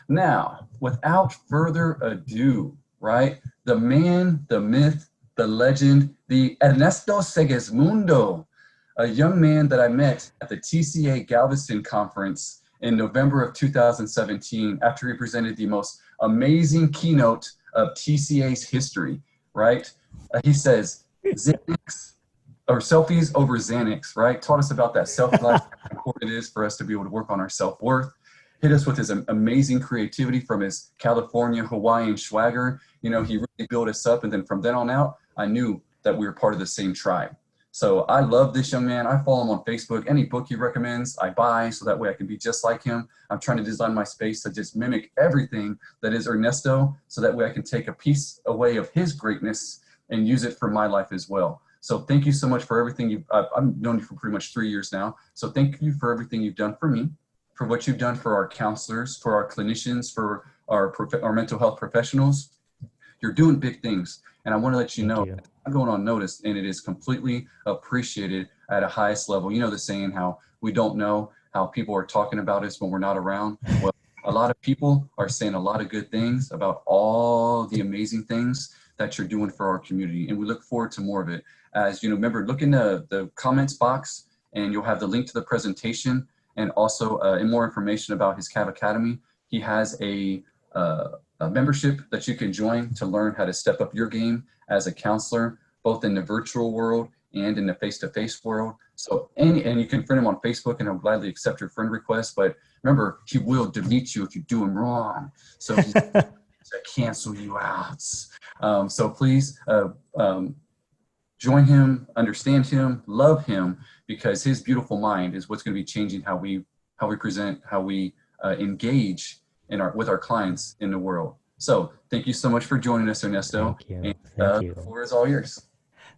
Now, without further ado, right? The man, the myth, the legend, the Ernesto Segismundo, a young man that I met at the TCA Galveston conference in November of 2017 after he presented the most amazing keynote of TCA's history, right? He says, Xanax or selfies over Xanax, right? Taught us about that self-life, how important it is for us to be able to work on our self-worth. Hit us with his amazing creativity from his California, Hawaiian swagger. You know, he really built us up. And then from then on out, I knew that we were part of the same tribe. So I love this young man. I follow him on Facebook. Any book he recommends, I buy so that way I can be just like him. I'm trying to design my space to just mimic everything that is Ernesto so that way I can take a piece away of his greatness and use it for my life as well. So thank you so much for everything I've known you for pretty much 3 years now. So thank you for everything you've done for me, for what you've done for our counselors, for our clinicians, for our mental health professionals. You're doing big things. And I want to let you know, I'm going on notice, and it is completely appreciated at a highest level. You know the saying, how we don't know how people are talking about us when we're not around. Well, a lot of people are saying a lot of good things about all the amazing things that you're doing for our community. And we look forward to more of it. As you know, remember, look in the comments box, and you'll have the link to the presentation and also and more information about his CAV Academy. He has a membership that you can join to learn how to step up your game as a counselor, both in the virtual world and in the face-to-face world. So, and you can friend him on Facebook, and he'll gladly accept your friend request. But remember, he will delete you if you do him wrong. So he's to cancel you out. So please join him, understand him, love him, because his beautiful mind is what's going to be changing how we present, how we engage with our clients in the world. So thank you so much for joining us, Ernesto. Thank you. And, Thank you. The floor is all yours.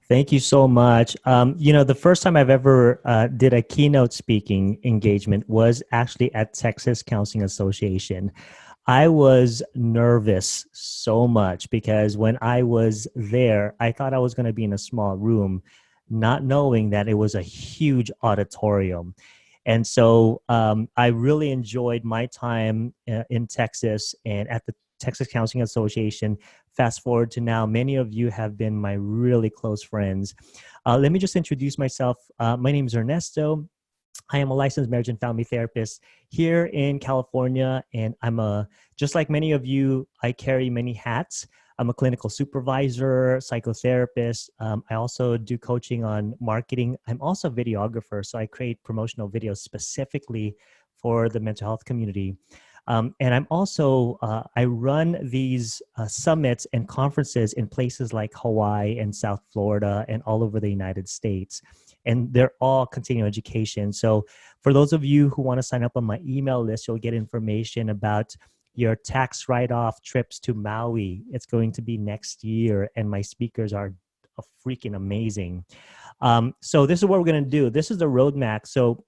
Thank you so much. You know, the first time I've ever did a keynote speaking engagement was actually at Texas Counseling Association. I was nervous so much because when I was there, I thought I was going to be in a small room, not knowing that it was a huge auditorium. And so I really enjoyed my time in Texas and at the Texas Counseling Association. Fast forward to now, many of you have been my really close friends. Let me just introduce myself. My name is Ernesto. I am a licensed marriage and family therapist here in California, and just like many of you, I carry many hats. I'm a clinical supervisor, psychotherapist. I also do coaching on marketing. I'm also a videographer, so I create promotional videos specifically for the mental health community. And I'm also, I run these summits and conferences in places like Hawaii and South Florida and all over the United States. And they're all continuing education. So for those of you who want to sign up on my email list, you'll get information about your tax write-off trips to Maui. It's going to be next year, and my speakers are freaking amazing. So this is what we're going to do. This is the roadmap. So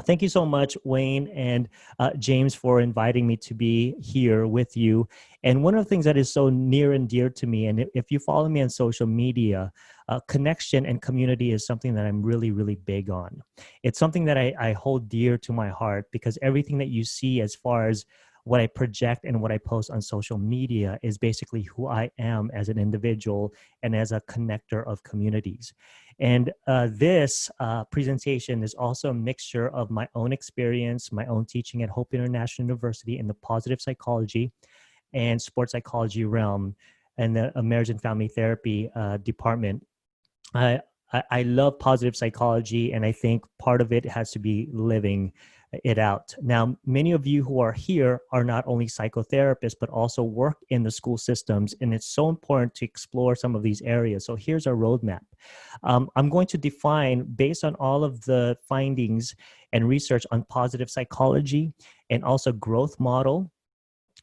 thank you so much, Wayne and James, for inviting me to be here with you. And one of the things that is so near and dear to me, and if you follow me on social media, connection and community is something that I'm really, really big on. It's something that I hold dear to my heart, because everything that you see as far as what I project and what I post on social media is basically who I am as an individual and as a connector of communities. And this presentation is also a mixture of my own experience, my own teaching at Hope International University in the positive psychology and sports psychology realm, and the marriage and family therapy department. I love positive psychology, and I think part of it has to be living it out. Now, many of you who are here are not only psychotherapists, but also work in the school systems, and it's so important to explore some of these areas. So here's our roadmap. I'm going to define, based on all of the findings and research on positive psychology and also growth model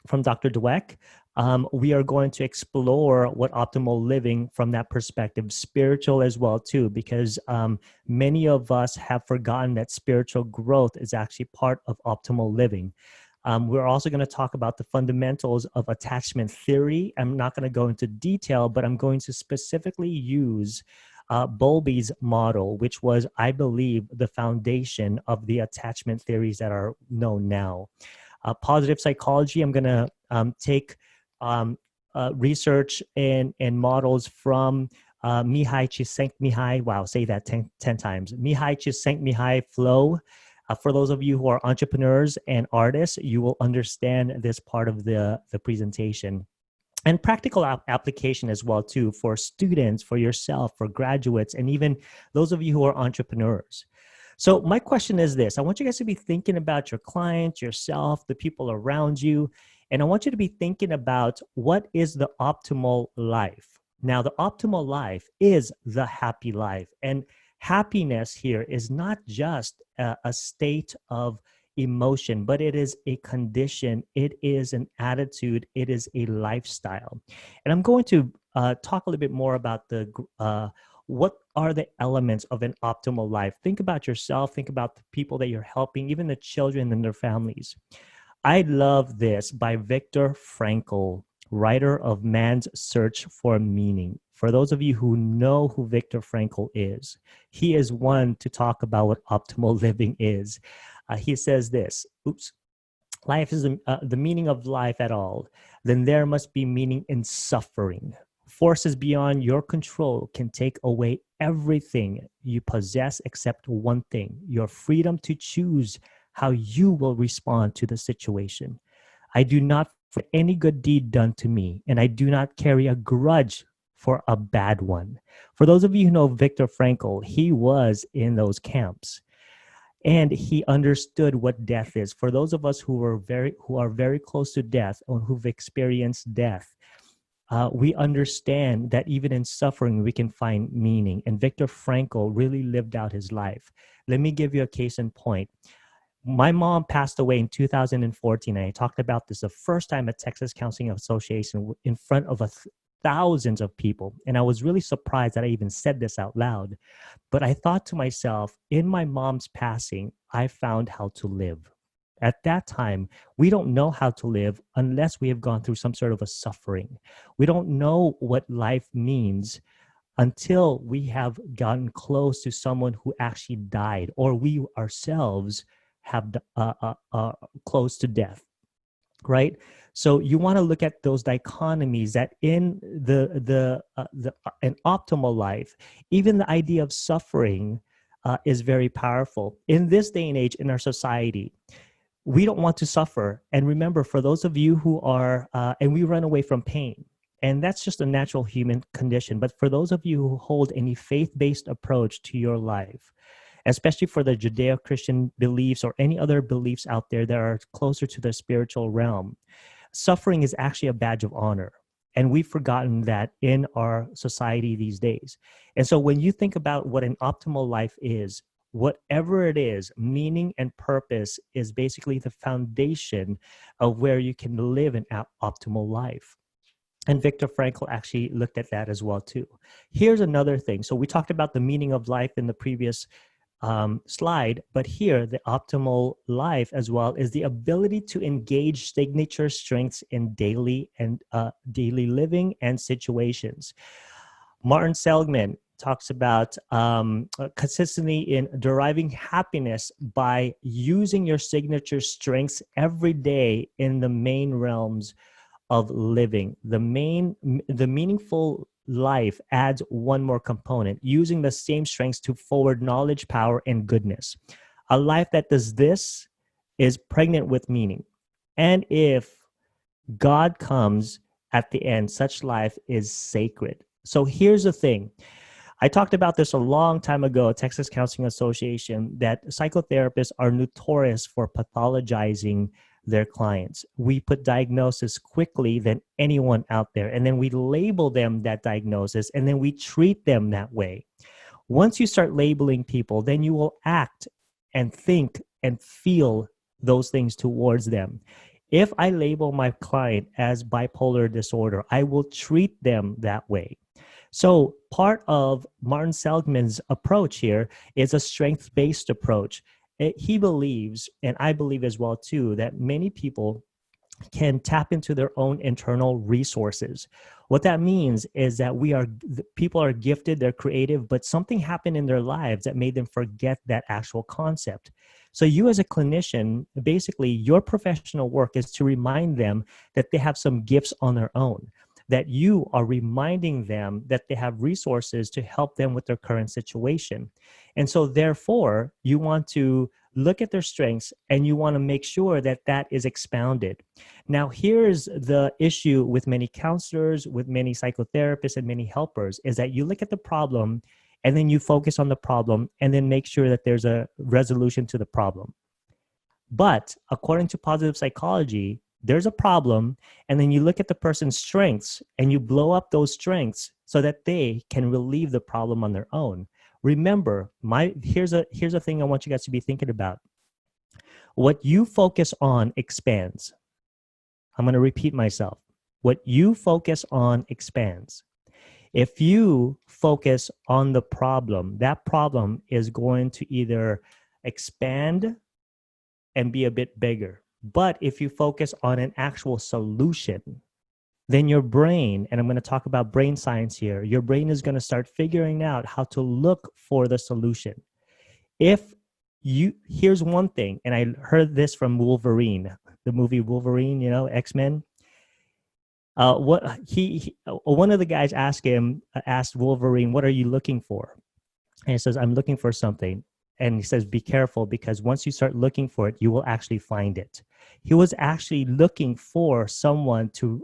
from Dr. Dweck, we are going to explore what optimal living from that perspective, spiritual as well too, because many of us have forgotten that spiritual growth is actually part of optimal living. We're also going to talk about the fundamentals of attachment theory. I'm not going to go into detail, but I'm going to specifically use Bowlby's model, which was, I believe, the foundation of the attachment theories that are known now. positive psychology. I'm going to take research and models from Mihai Csikszentmihalyi. Wow, say that 10 times. Mihai Csikszentmihalyi flow. For those of you who are entrepreneurs and artists, you will understand this part of the presentation. And practical application as well, too, for students, for yourself, for graduates, and even those of you who are entrepreneurs. So my question is this. I want you guys to be thinking about your clients, yourself, the people around you, and I want you to be thinking about what is the optimal life. Now, the optimal life is the happy life. And happiness here is not just a state of emotion, but it is a condition, it is an attitude, it is a lifestyle. And I'm going to talk a little bit more about what are the elements of an optimal life. Think about yourself, think about the people that you're helping, even the children and their families. I love this by Viktor Frankl, writer of Man's Search for Meaning. For those of you who know who Viktor Frankl is, he is one to talk about what optimal living is. He says this, life is the meaning of life at all, then there must be meaning in suffering. Forces beyond your control can take away everything you possess except one thing, your freedom to choose how you will respond to the situation. I do not for any good deed done to me, and I do not carry a grudge for a bad one. For those of you who know Viktor Frankl, he was in those camps. And he understood what death is. For those of us who are very close to death or who've experienced death, we understand that even in suffering, we can find meaning. And Viktor Frankl really lived out his life. Let me give you a case in point. My mom passed away in 2014, and I talked about this the first time at Texas Counseling Association in front of thousands of people. And I was really surprised that I even said this out loud. But I thought to myself, in my mom's passing, I found how to live. At that time, we don't know how to live unless we have gone through some sort of a suffering. We don't know what life means until we have gotten close to someone who actually died, or we ourselves have close to death, right? So you want to look at those dichotomies that in an optimal life, even the idea of suffering is very powerful. In this day and age, in our society, we don't want to suffer. And remember, for those of you who are, and we run away from pain, and that's just a natural human condition. But for those of you who hold any faith-based approach to your life, especially for the Judeo-Christian beliefs or any other beliefs out there that are closer to the spiritual realm, suffering is actually a badge of honor. And we've forgotten that in our society these days. And so when you think about what an optimal life is, whatever it is, meaning and purpose is basically the foundation of where you can live an optimal life. And Viktor Frankl actually looked at that as well too. Here's another thing. So we talked about the meaning of life in the previous slide, but here the optimal life as well is the ability to engage signature strengths in daily living and situations. Martin Seligman talks about consistency in deriving happiness by using your signature strengths every day in the main realms of living. The meaningful life adds one more component, using the same strengths to forward knowledge, power, and goodness. A life that does this is pregnant with meaning. And if God comes at the end, such life is sacred. So here's the thing. I talked about this a long time ago at Texas Counseling Association, that psychotherapists are notorious for pathologizing their clients. We put diagnosis quickly than anyone out there, and then we label them that diagnosis, and then we treat them that way. Once you start labeling people, then you will act and think and feel those things towards them. If I label my client as bipolar disorder, I will treat them that way. So part of Martin Seligman's approach here is a strength-based approach. He believes, and I believe as well too, that many people can tap into their own internal resources. What that means is that people are gifted, they're creative, but something happened in their lives that made them forget that actual concept. So you as a clinician, basically your professional work is to remind them that they have some gifts on their own, that you are reminding them that they have resources to help them with their current situation. And so therefore, you want to look at their strengths and you want to make sure that that is expounded. Now, here's the issue with many counselors, with many psychotherapists and many helpers, is that you look at the problem and then you focus on the problem and then make sure that there's a resolution to the problem. But according to positive psychology, there's a problem, and then you look at the person's strengths and you blow up those strengths so that they can relieve the problem on their own. Remember, here's a thing I want you guys to be thinking about. What you focus on expands. I'm going to repeat myself. What you focus on expands. If you focus on the problem, that problem is going to either expand and be a bit bigger. But if you focus on an actual solution, then your brain, and I'm going to talk about brain science here, your brain is going to start figuring out how to look for the solution. Here's one thing, and I heard this from Wolverine, the movie Wolverine, X-Men. One of the guys asked Wolverine, "What are you looking for?" And he says, "I'm looking for something." And he says, "Be careful, because once you start looking for it, you will actually find it." He was actually looking for someone to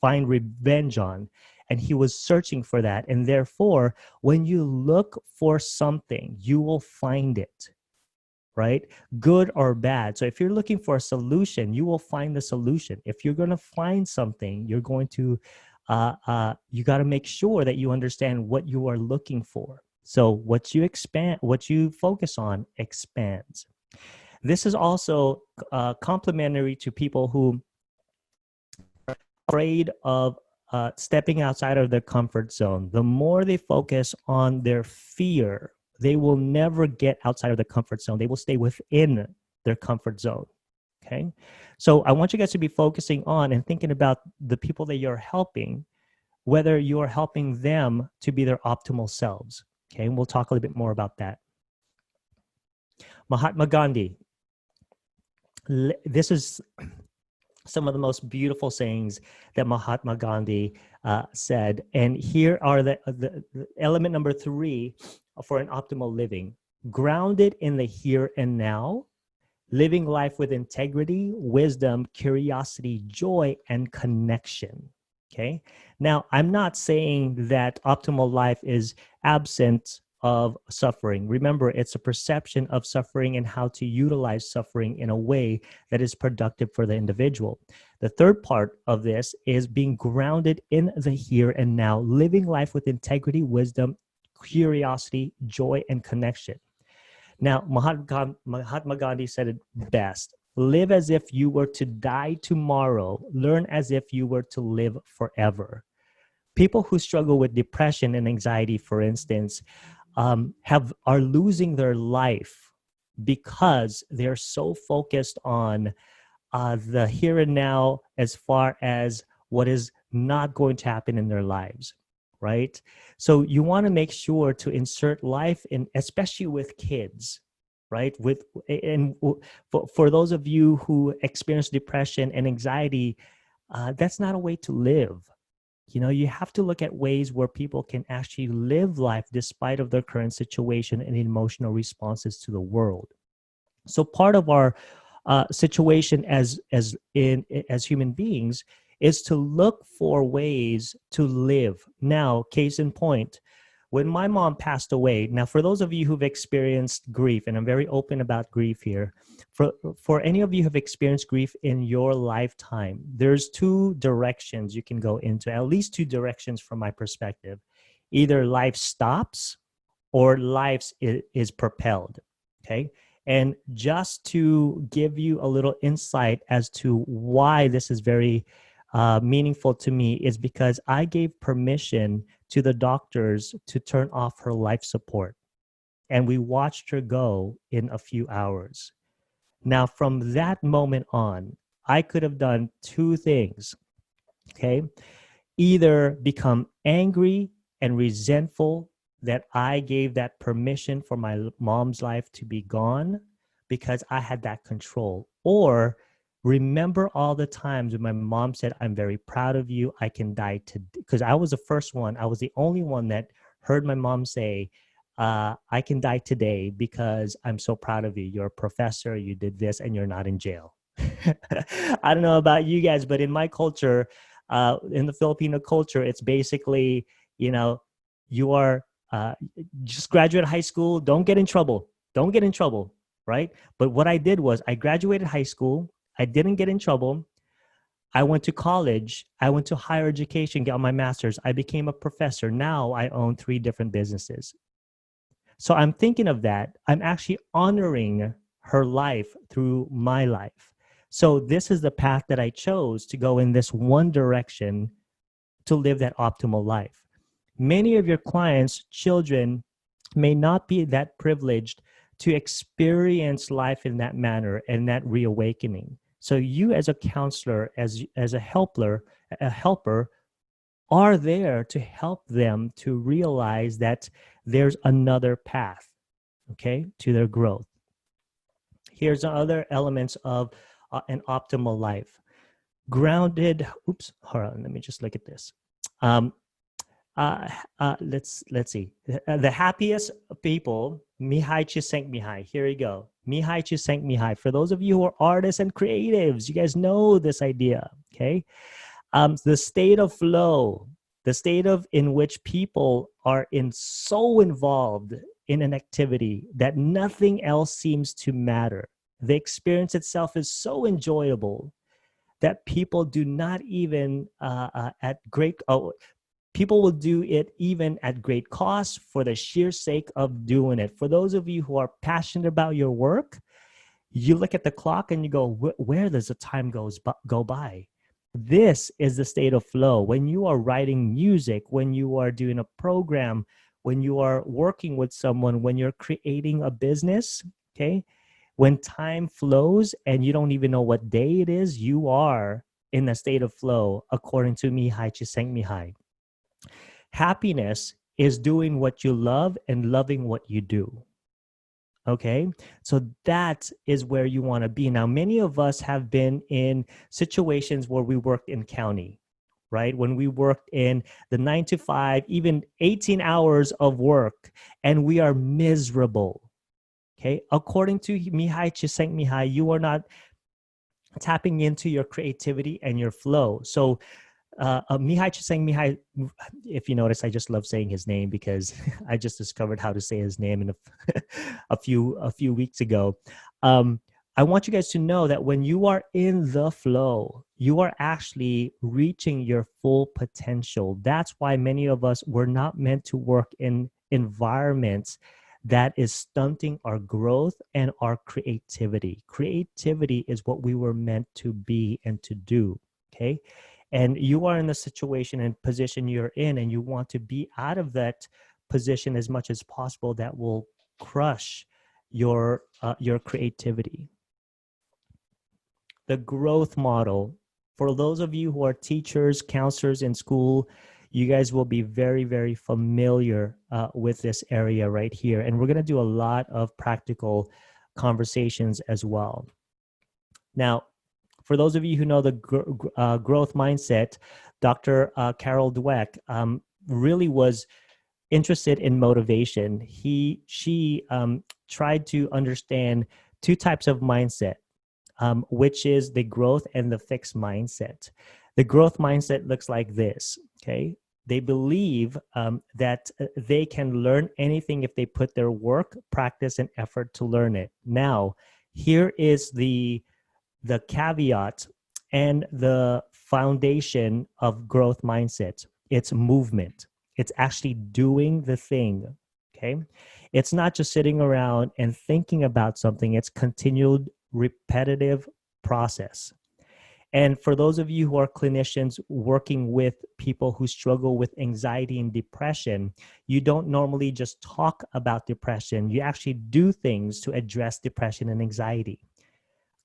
find revenge on, and he was searching for that. And therefore, when you look for something, you will find it, right? Good or bad. So if you're looking for a solution, you will find the solution. If you're going to find something, you're going to, you got to make sure that you understand what you are looking for. So what you focus on expands. This is also complementary to people who are afraid of stepping outside of their comfort zone. The more they focus on their fear, they will never get outside of the comfort zone. They will stay within their comfort zone. Okay. So I want you guys to be focusing on and thinking about the people that you're helping, whether you're helping them to be their optimal selves. Okay, and we'll talk a little bit more about that. Mahatma Gandhi. This is some of the most beautiful sayings that Mahatma Gandhi said. And here are the element number 3 for an optimal living. Grounded in the here and now, living life with integrity, wisdom, curiosity, joy, and connection. Okay. Now, I'm not saying that optimal life is absent of suffering. Remember, it's a perception of suffering and how to utilize suffering in a way that is productive for the individual. The third part of this is being grounded in the here and now, living life with integrity, wisdom, curiosity, joy, and connection. Now, Mahatma Gandhi said it best. Live as if you were to die tomorrow. Learn as if you were to live forever. People who struggle with depression and anxiety, for instance, are losing their life because they're so focused on the here and now as far as what is not going to happen in their lives, right? So you want to make sure to insert life in, especially with kids, right? For those of you who experience depression and anxiety, that's not a way to live. You have to look at ways where people can actually live life despite of their current situation and emotional responses to the world. So part of our situation as human beings is to look for ways to live. Now, case in point, when my mom passed away, now for those of you who've experienced grief, and I'm very open about grief here, for any of you who've experienced grief in your lifetime, there's 2 directions you can go into, at least 2 directions from my perspective. Either life stops or life is propelled, okay? And just to give you a little insight as to why this is very meaningful to me is because I gave permission to the doctors to turn off her life support. And we watched her go in a few hours. Now, from that moment on, I could have done 2 things, okay? Either become angry and resentful that I gave that permission for my mom's life to be gone, because I had that control. Or remember all the times when my mom said, I'm very proud of you. I can die today. Because I was the first one. I was the only one that heard my mom say, I can die today because I'm so proud of you. You're a professor, you did this, and you're not in jail. I don't know about you guys, but in my culture, in the Filipino culture, it's basically, you are just graduate high school, don't get in trouble. Don't get in trouble, right? But what I did was I graduated high school, I didn't get in trouble. I went to college, I went to higher education, got my master's, I became a professor. Now I own 3 different businesses. So I'm thinking of that. I'm actually honoring her life through my life. So this is the path that I chose to go in this one direction to live that optimal life. Many of your clients, children, may not be that privileged to experience life in that manner and that reawakening. So you as a counselor, as a helper, are there to help them to realize that there's another path, okay, to their growth. Here's other elements of an optimal life. Grounded, hold on, let me just look at this. Let's see. The happiest people, Mihai Chiseng Mihai. Here we go. Mihai Chiseng Mihai. For those of you who are artists and creatives, you guys know this idea, okay? The state of flow, the state of in which people are so involved in an activity that nothing else seems to matter. The experience itself is so enjoyable that people do not even people will do it even at great cost for the sheer sake of doing it. For those of you who are passionate about your work, you look at the clock and you go, where does the time go by? This is the state of flow. When you are writing music, when you are doing a program, when you are working with someone, when you're creating a business, okay? When time flows and you don't even know what day it is, you are in a state of flow, according to Mihai Csikszentmihalyi. Happiness is doing what you love and loving what you do. Okay, so that is where you want to be. Now, many of us have been in situations where we worked in county, right? When we worked in the 9 to 5, even 18 hours of work, and we are miserable. Okay, according to Mihai Csikszentmihalyi, you are not tapping into your creativity and your flow. So Mihai Csikszentmihalyi, if you notice, I just love saying his name because I just discovered how to say his name in a few weeks ago. I want you guys to know that when you are in the flow, you are actually reaching your full potential. That's why many of us were not meant to work in environments that is stunting our growth and our creativity. Creativity is what we were meant to be and to do, okay? And you are in the situation and position you're in, and you want to be out of that position as much as possible. That will crush your creativity. The growth model. For those of you who are teachers, counselors in school, you guys will be very, very familiar with this area right here. And we're going to do a lot of practical conversations as well. Now, for those of you who know the growth mindset, Dr. Carol Dweck really was interested in motivation. She tried to understand 2 types of mindset, which is the growth and the fixed mindset. The growth mindset looks like this, okay? They believe that they can learn anything if they put their work, practice, and effort to learn it. Now, here is the caveat and the foundation of growth mindset. It's movement. It's actually doing the thing, okay? It's not just sitting around and thinking about something. It's continued repetitive process. And for those of you who are clinicians working with people who struggle with anxiety and depression, you don't normally just talk about depression. You actually do things to address depression and anxiety.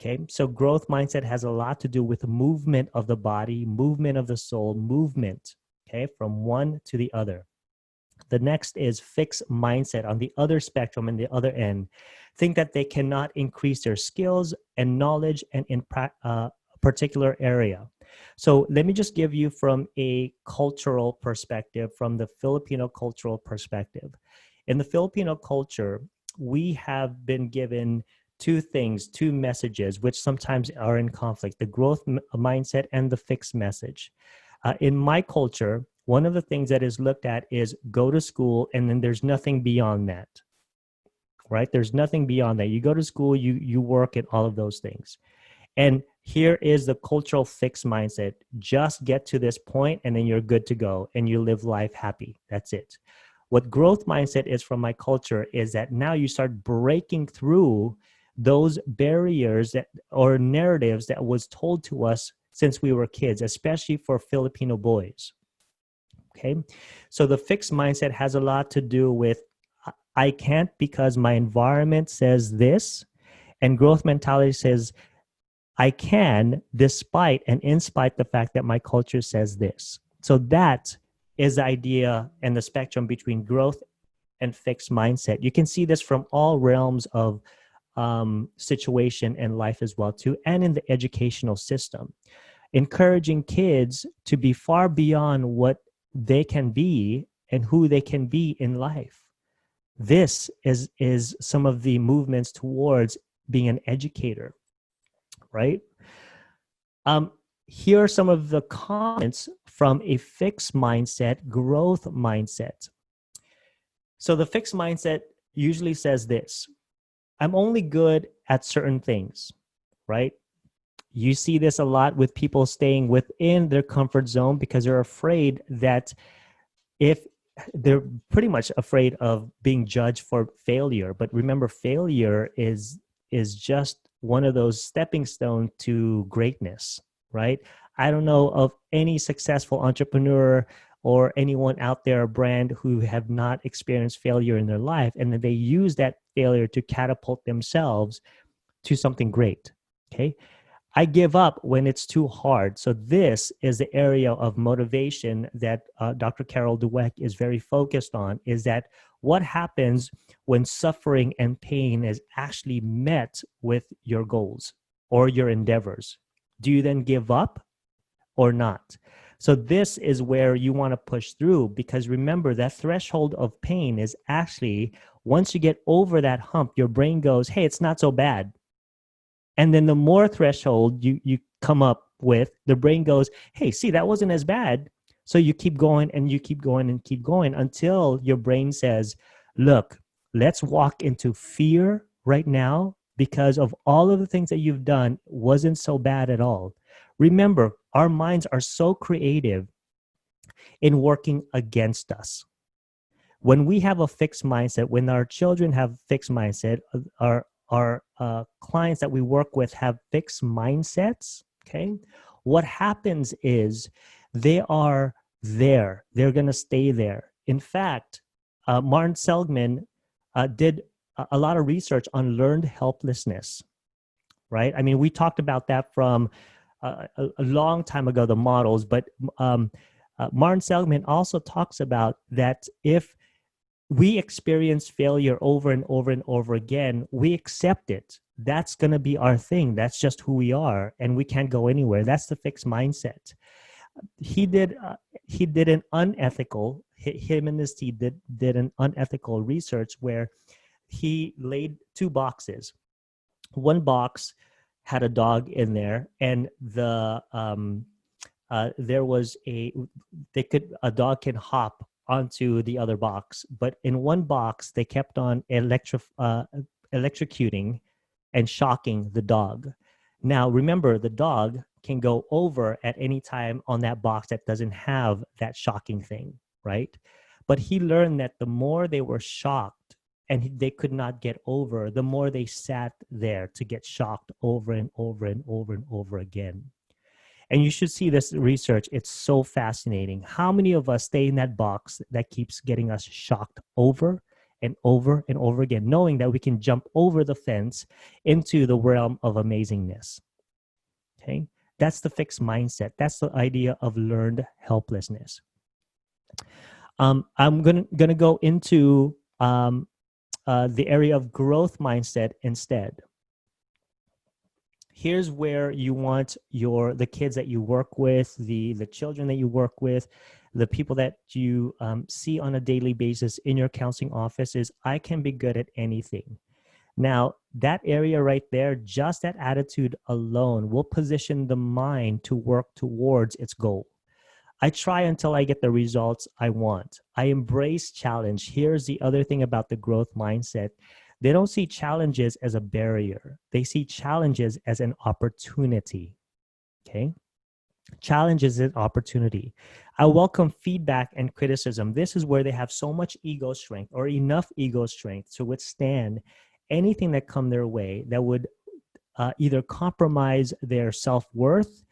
Okay, so growth mindset has a lot to do with movement of the body, movement of the soul, movement, okay, from one to the other. The next is fixed mindset on the other spectrum and the other end. think that they cannot increase their skills and knowledge and in a particular area. So let me just give you from a cultural perspective, from the Filipino cultural perspective. In the Filipino culture, we have been given two things, two messages, which sometimes are in conflict: the growth mindset and the fixed message. In my culture, one of the things that is looked at is go to school, and then there's nothing beyond that, right? There's nothing beyond that. You go to school, you work, and all of those things. And here is the cultural fixed mindset: just get to this point, and then you're good to go, and you live life happy. That's it. What growth mindset is from my culture is that now you start breaking through those barriers that, or narratives that was told to us since we were kids, especially for Filipino boys. Okay, so the fixed mindset has a lot to do with I can't because my environment says this, and growth mentality says I can despite and in spite the fact that my culture says this. So that is the idea and the spectrum between growth and fixed mindset. You can see this from all realms of situation and life as well too, and in the educational system, encouraging kids to be far beyond what they can be and who they can be in life. This is some of the movements towards being an educator, right? Here are some of the comments from a fixed mindset, growth mindset. So the fixed mindset usually says this: I'm only good at certain things, right? You see this a lot with people staying within their comfort zone because they're afraid that if they're pretty much afraid of being judged for failure. But remember, failure is just one of those stepping stones to greatness, right? I don't know of any successful entrepreneur or anyone out there, a brand, who have not experienced failure in their life, and then they use that failure to catapult themselves to something great. Okay. I give up when it's too hard. So this is the area of motivation that Dr. Carol Dweck is very focused on, is that what happens when suffering and pain is actually met with your goals or your endeavors? Do you then give up or not? So this is where you want to push through, because remember, that threshold of pain is actually, once you get over that hump, your brain goes, hey, it's not so bad. And then the more threshold you come up with, the brain goes, hey, see, that wasn't as bad. So you keep going and you keep going and keep going until your brain says, look, let's walk into fear right now, because of all of the things that you've done wasn't so bad at all. Remember, our minds are so creative in working against us. When we have a fixed mindset, when our children have fixed mindset, our clients that we work with have fixed mindsets, okay, what happens is they are there. They're going to stay there. In fact, Martin Seligman did a lot of research on learned helplessness, right? I mean, we talked about that from a long time ago, the models, but Martin Seligman also talks about that if we experience failure over and over and over again, we accept it. That's going to be our thing. That's just who we are, and we can't go anywhere. That's the fixed mindset. He did an unethical, him and his team did an unethical research where he laid two boxes. One box had a dog in there, and there was a dog can hop onto the other box, but in one box they kept on electrocuting and shocking the dog. Now remember, the dog can go over at any time on that box that doesn't have that shocking thing, right? But he learned that the more they were shocked and they could not get over, the more they sat there to get shocked over and over and over and over again. And you should see this research. It's so fascinating. How many of us stay in that box that keeps getting us shocked over and over and over again, knowing that we can jump over the fence into the realm of amazingness? Okay, that's the fixed mindset. That's the idea of learned helplessness. I'm gonna go into the area of growth mindset instead. Here's where you want the kids that you work with, the children that you work with, the people that you see on a daily basis in your counseling office is, I can be good at anything. Now, that area right there, just that attitude alone will position the mind to work towards its goal. I try until I get the results I want. I embrace challenge. Here's the other thing about the growth mindset. They don't see challenges as a barrier. They see challenges as an opportunity. Okay? Challenge is an opportunity. I welcome feedback and criticism. This is where they have so much ego strength, or enough ego strength, to withstand anything that come their way that would either compromise their self-worth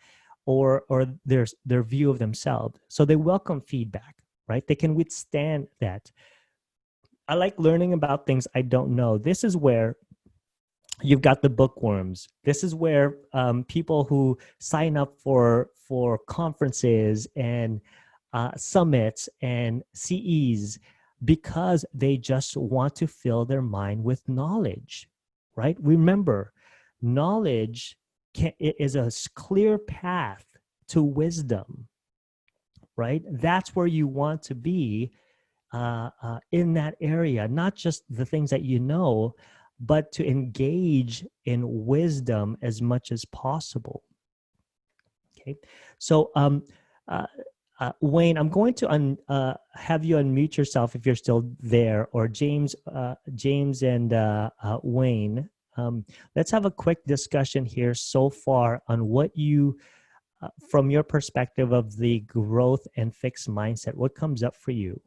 or their view of themselves. So they welcome feedback, right? They can withstand that. I like learning about things I don't know. This is where you've got the bookworms. This is where people who sign up for conferences and summits and CEs, because they just want to fill their mind with knowledge, right? Remember, knowledge is a clear path to wisdom, right? That's where you want to be in that area, not just the things that you know, but to engage in wisdom as much as possible. Okay, so Wayne, I'm going to have you unmute yourself if you're still there, or James and Wayne. Let's have a quick discussion here so far on what you, from your perspective of the growth and fixed mindset, what comes up for you?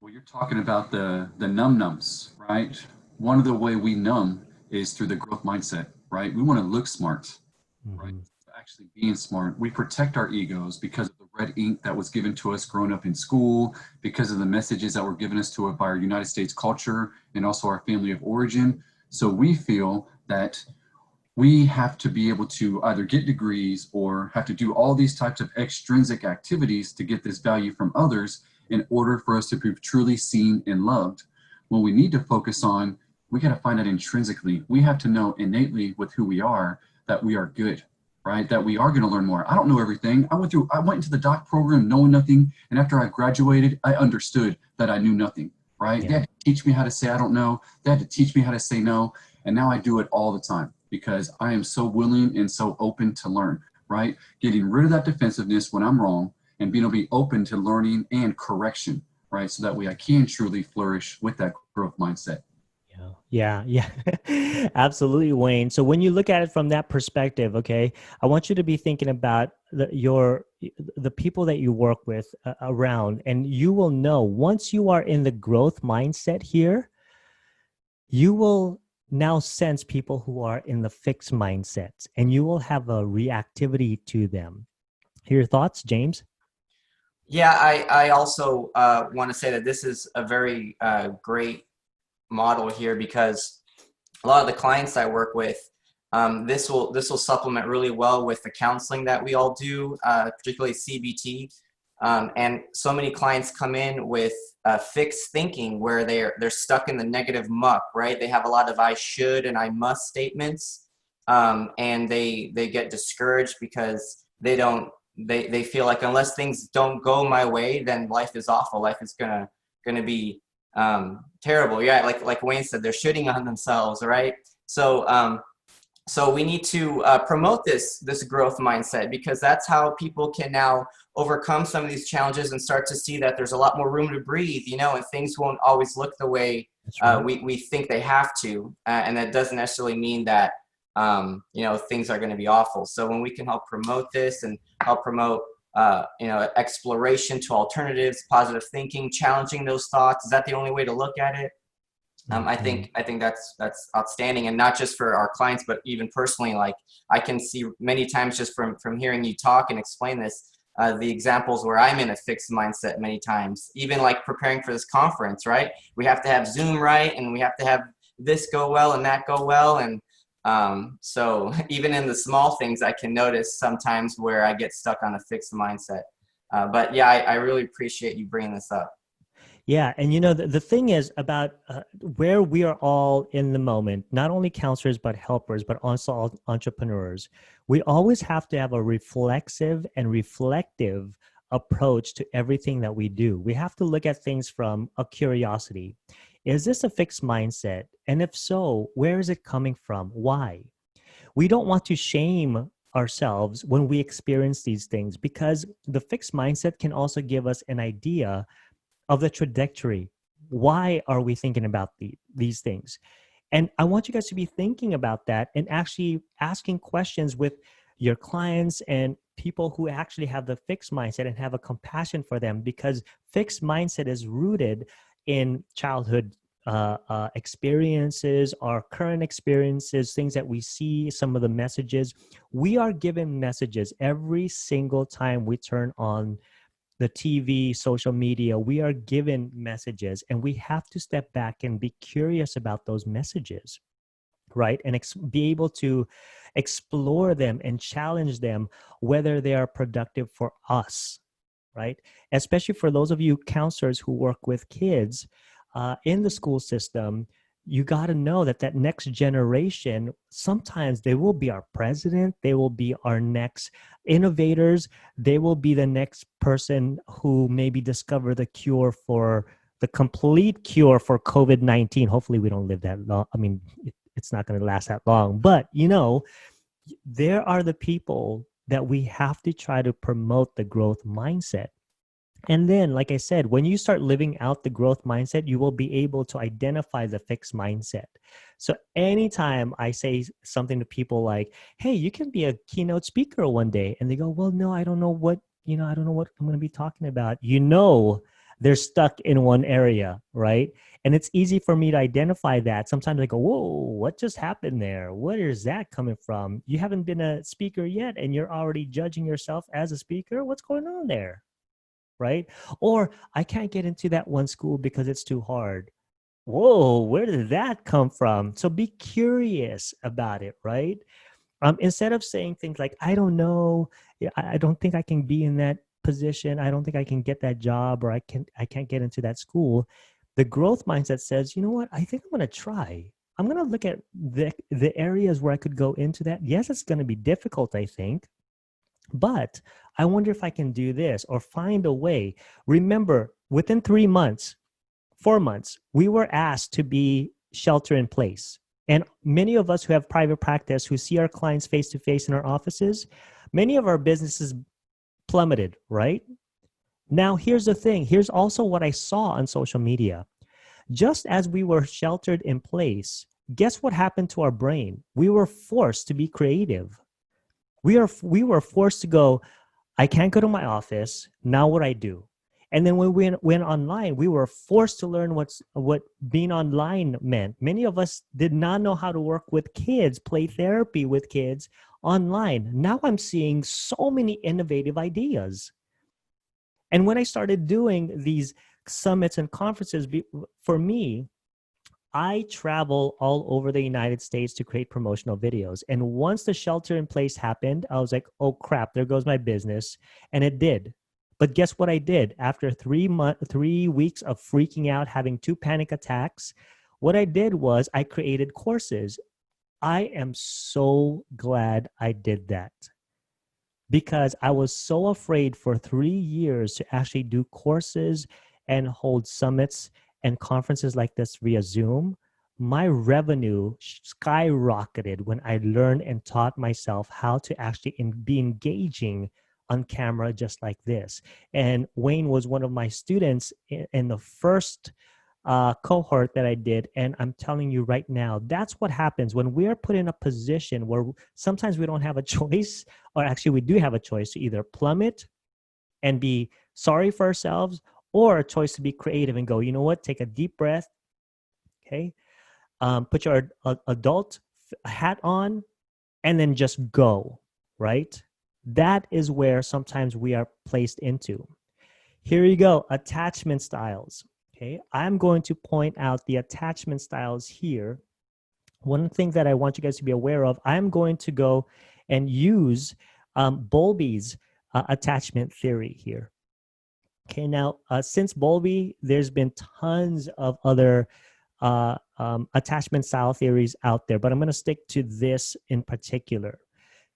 Well, you're talking about the nums, right? One of the way we numb is through the growth mindset, right? We want to look smart, right? Actually being smart. We protect our egos because of the red ink that was given to us growing up in school, because of the messages that were given us to us by our United States culture and also our family of origin. So we feel that we have to be able to either get degrees or have to do all these types of extrinsic activities to get this value from others in order for us to be truly seen and loved. When we need to focus on, we got to find out intrinsically. We have to know innately with who we are that we are good, right? That we are going to learn more. I don't know everything. I went into the doc program knowing nothing, and after I graduated, I understood that I knew nothing, right? Yeah. They had to teach me how to say I don't know. They had to teach me how to say no, and now I do it all the time because I am so willing and so open to learn, right? Getting rid of that defensiveness when I'm wrong, and being able to be open to learning and correction, right? So that way I can truly flourish with that growth mindset. Yeah. Absolutely, Wayne. So when you look at it from that perspective, okay, I want you to be thinking about the people that you work with around, and you will know once you are in the growth mindset here, you will now sense people who are in the fixed mindset, and you will have a reactivity to them. Your thoughts, James? Yeah, I also want to say that this is a very great model here, because a lot of the clients I work with, this will supplement really well with the counseling that we all do, particularly CBT. And so many clients come in with fixed thinking where they're stuck in the negative muck, right? They have a lot of I should and I must statements, and they get discouraged because they feel like unless things don't go my way, then life is awful. Life is gonna be terrible. Yeah, like Wayne said, they're shooting on themselves, right? So so we need to promote this growth mindset, because that's how people can now overcome some of these challenges and start to see that there's a lot more room to breathe, and things won't always look the way we think they have to, and that doesn't necessarily mean that things are going to be awful. So when we can help promote this and help promote exploration to alternatives, positive thinking, challenging those thoughts, is that the only way to look at it? I think that's outstanding, and not just for our clients, but even personally. Like, I can see many times just from hearing you talk and explain this, the examples where I'm in a fixed mindset many times, even like preparing for this conference, right? We have to have Zoom right, and we have to have this go well and that go well. And so even in the small things, I can notice sometimes where I get stuck on a fixed mindset. But yeah, I really appreciate you bringing this up. Yeah. And the thing is about where we are all in the moment, not only counselors, but helpers, but also entrepreneurs, we always have to have a reflexive and reflective approach to everything that we do. We have to look at things from a curiosity. Is this a fixed mindset? And if so, where is it coming from? Why? We don't want to shame ourselves when we experience these things, because the fixed mindset can also give us an idea of the trajectory. Why are we thinking about these things? And I want you guys to be thinking about that and actually asking questions with your clients and people who actually have the fixed mindset and have a compassion for them, because fixed mindset is rooted in childhood experiences, our current experiences, things that we see, some of the messages. We are given messages every single time we turn on the TV, social media. We are given messages, and we have to step back and be curious about those messages, right? And be able to explore them and challenge them, whether they are productive for us, right? Especially for those of you counselors who work with kids in the school system. You got to know that that next generation, sometimes they will be our president, they will be our next innovators, they will be the next person who maybe discover the cure for the complete cure for COVID-19. Hopefully we don't live that long. I mean, it's not going to last that long, but there are the people that we have to try to promote the growth mindset. And then, like I said, when you start living out the growth mindset, you will be able to identify the fixed mindset. So anytime I say something to people like, hey, you can be a keynote speaker one day, and they go, well, no, I don't know what I'm going to be talking about. They're stuck in one area, right? And it's easy for me to identify that. Sometimes I go, whoa, what just happened there? Where is that coming from? You haven't been a speaker yet, and you're already judging yourself as a speaker. What's going on there? Right? Or I can't get into that one school because it's too hard. Whoa, where did that come from? So be curious about it, right? Instead of saying things like, I don't know, I don't think I can be in that position. I don't think I can get that job, or I can't get into that school. The growth mindset says, you know what? I think I'm going to try. I'm going to look at the areas where I could go into that. Yes, it's going to be difficult, I think, but I wonder if I can do this or find a way. Remember, within 3 months, 4 months, we were asked to be shelter in place. And many of us who have private practice, who see our clients face to face in our offices, many of our businesses plummeted, right? Now, here's the thing. Here's also what I saw on social media. Just as we were sheltered in place, guess what happened to our brain? We were forced to be creative. We were forced to go, I can't go to my office. Now what I do? And then when we went online, we were forced to learn what being online meant. Many of us did not know how to work with kids, play therapy with kids online. Now I'm seeing so many innovative ideas. And when I started doing these summits and conferences, for me, I travel all over the United States to create promotional videos. And once the shelter in place happened, I was like, oh crap, there goes my business. And it did. But guess what I did? After 3 weeks of freaking out, having 2 panic attacks, what I did was I created courses. I am so glad I did that, because I was so afraid for 3 years to actually do courses and hold summits and conferences like this via Zoom. My revenue skyrocketed when I learned and taught myself how to actually be engaging on camera just like this. And Wayne was one of my students in the first cohort that I did. And I'm telling you right now, that's what happens when we are put in a position where sometimes we don't have a choice, or actually we do have a choice to either plummet and be sorry for ourselves, or a choice to be creative and go, you know what, take a deep breath, okay? Put your adult hat on and then just go, right? That is where sometimes we are placed into. Here you go, attachment styles. Okay, I'm going to point out the attachment styles here. One thing that I want you guys to be aware of, I'm going to go and use Bowlby's attachment theory here. Okay, now since Bowlby, there's been tons of other attachment style theories out there, but I'm going to stick to this in particular.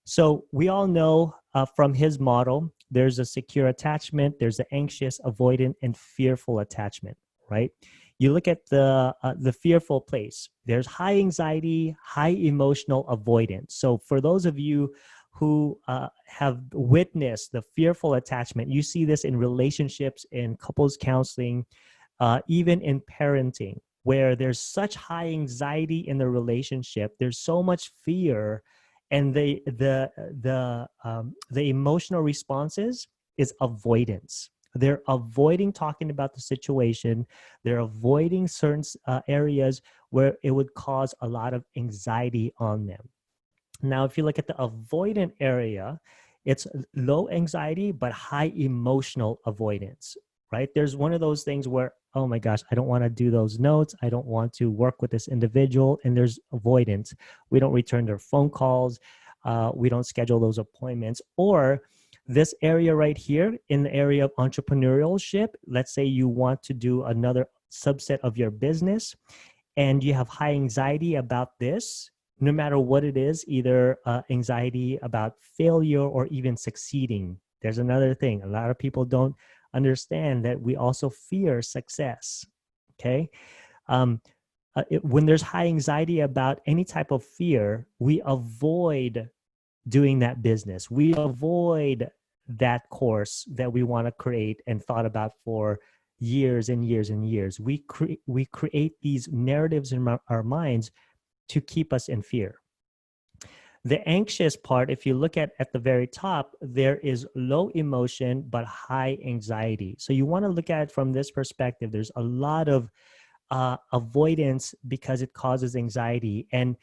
So we all know from his model, there's a secure attachment, there's an anxious, avoidant, and fearful attachment, right? You look at the fearful place. There's high anxiety, high emotional avoidance. So for those of you who have witnessed the fearful attachment, you see this in relationships, in couples counseling, even in parenting, where there's such high anxiety in the relationship. There's so much fear, and the emotional responses is avoidance. They're avoiding talking about the situation. They're avoiding certain areas where it would cause a lot of anxiety on them. Now, if you look at the avoidant area, it's low anxiety, but high emotional avoidance, right? There's one of those things where, oh my gosh, I don't want to do those notes. I don't want to work with this individual. And there's avoidance. We don't return their phone calls. We don't schedule those appointments. Or this area right here in the area of entrepreneurship, let's say you want to do another subset of your business and you have high anxiety about this, no matter what it is, either anxiety about failure or even succeeding. There's another thing. A lot of people don't understand that we also fear success, okay? When there's high anxiety about any type of fear, we avoid doing that business. We avoid that course that we want to create and thought about for years and years and years. We create these narratives in our minds to keep us in fear. The anxious part, if you look at the very top, there is low emotion but high anxiety. So you want to look at it from this perspective. There's a lot of avoidance because it causes anxiety. And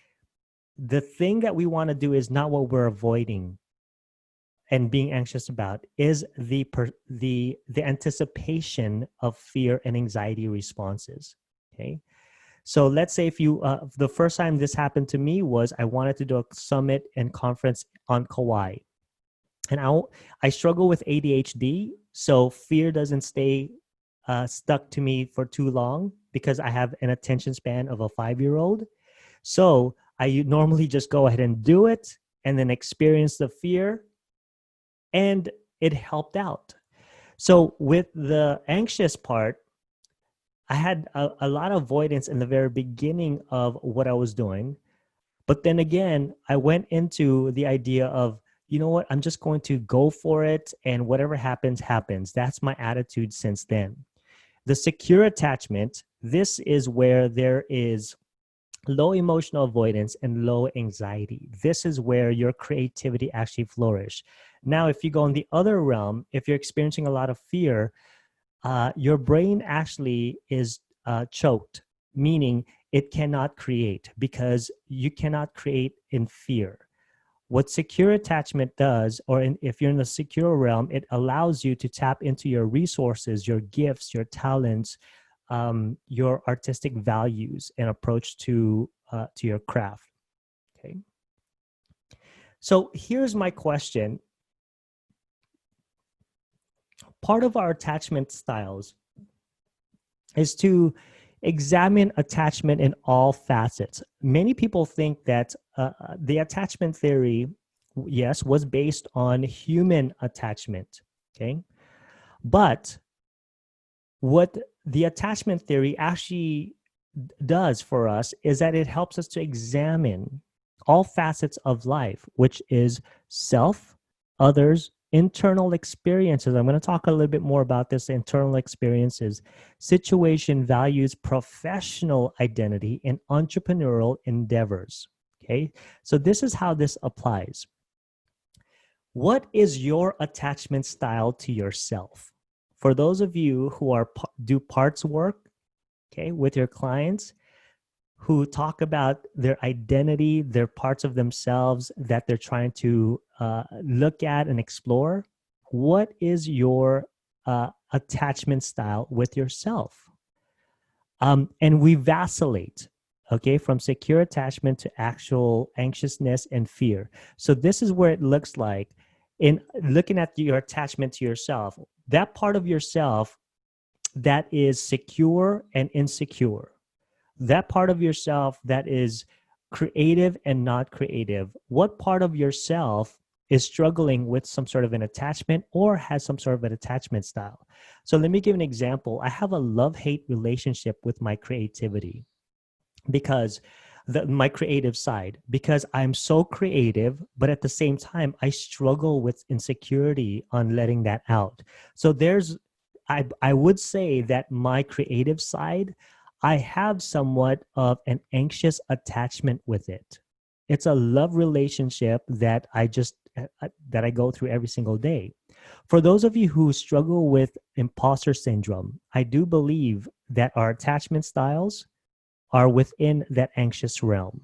the thing that we want to do is not what we're avoiding and being anxious about, is the anticipation of fear and anxiety responses, okay? So let's say if you, the first time this happened to me was I wanted to do a summit and conference on Kauai. And I struggle with ADHD, so fear doesn't stay stuck to me for too long because I have an attention span of a 5-year-old. So I normally just go ahead and do it and then experience the fear, and it helped out. So with the anxious part, I had a lot of avoidance in the very beginning of what I was doing. But then again, I went into the idea of, you know what, I'm just going to go for it, and whatever happens, happens. That's my attitude since then. The secure attachment, this is where there is low emotional avoidance and low anxiety. This is where your creativity actually flourishes. Now, if you go in the other realm, if you're experiencing a lot of fear, your brain actually is choked, meaning it cannot create because you cannot create in fear. What secure attachment does, or if you're in the secure realm, it allows you to tap into your resources, your gifts, your talents, your artistic values and approach to your craft. Okay. So here's my question. Part of our attachment styles is to examine attachment in all facets. Many people think that the attachment theory, yes, was based on human attachment, okay? But what the attachment theory actually does for us is that it helps us to examine all facets of life, which is self, others, internal experiences. I'm going to talk a little bit more about this, internal experiences, situation, values, professional identity, and entrepreneurial endeavors. Okay, so this is how this applies. What is your attachment style to yourself? For those of you who do parts work, okay, with your clients, who talk about their identity, their parts of themselves that they're trying to look at and explore, what is your attachment style with yourself? And we vacillate, okay, from secure attachment to actual anxiousness and fear. So this is where it looks like in looking at your attachment to yourself, that part of yourself that is secure and insecure, that part of yourself that is creative and not creative, what part of yourself is struggling with some sort of an attachment or has some sort of an attachment style? So let me give an example. I have a love-hate relationship with my creativity, because my creative side, because I'm so creative, but at the same time, I struggle with insecurity on letting that out. So I would say that my creative side, I have somewhat of an anxious attachment with it. It's a love relationship that that I go through every single day. For those of you who struggle with imposter syndrome, I do believe that our attachment styles are within that anxious realm.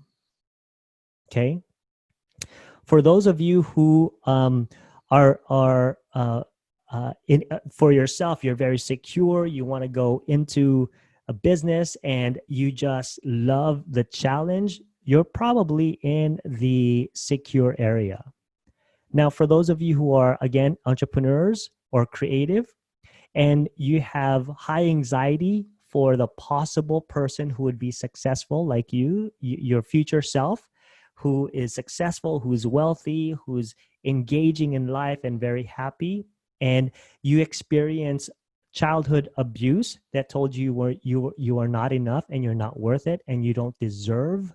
Okay. For those of you who for yourself, you're very secure. You want to go into a business and you just love the challenge. You're probably in the secure area. Now, for those of you who are, again, entrepreneurs or creative, and you have high anxiety for the possible person who would be successful like you, your future self, who is successful, who's wealthy, who's engaging in life and very happy, and you experience childhood abuse that told you you are not enough and you're not worth it and you don't deserve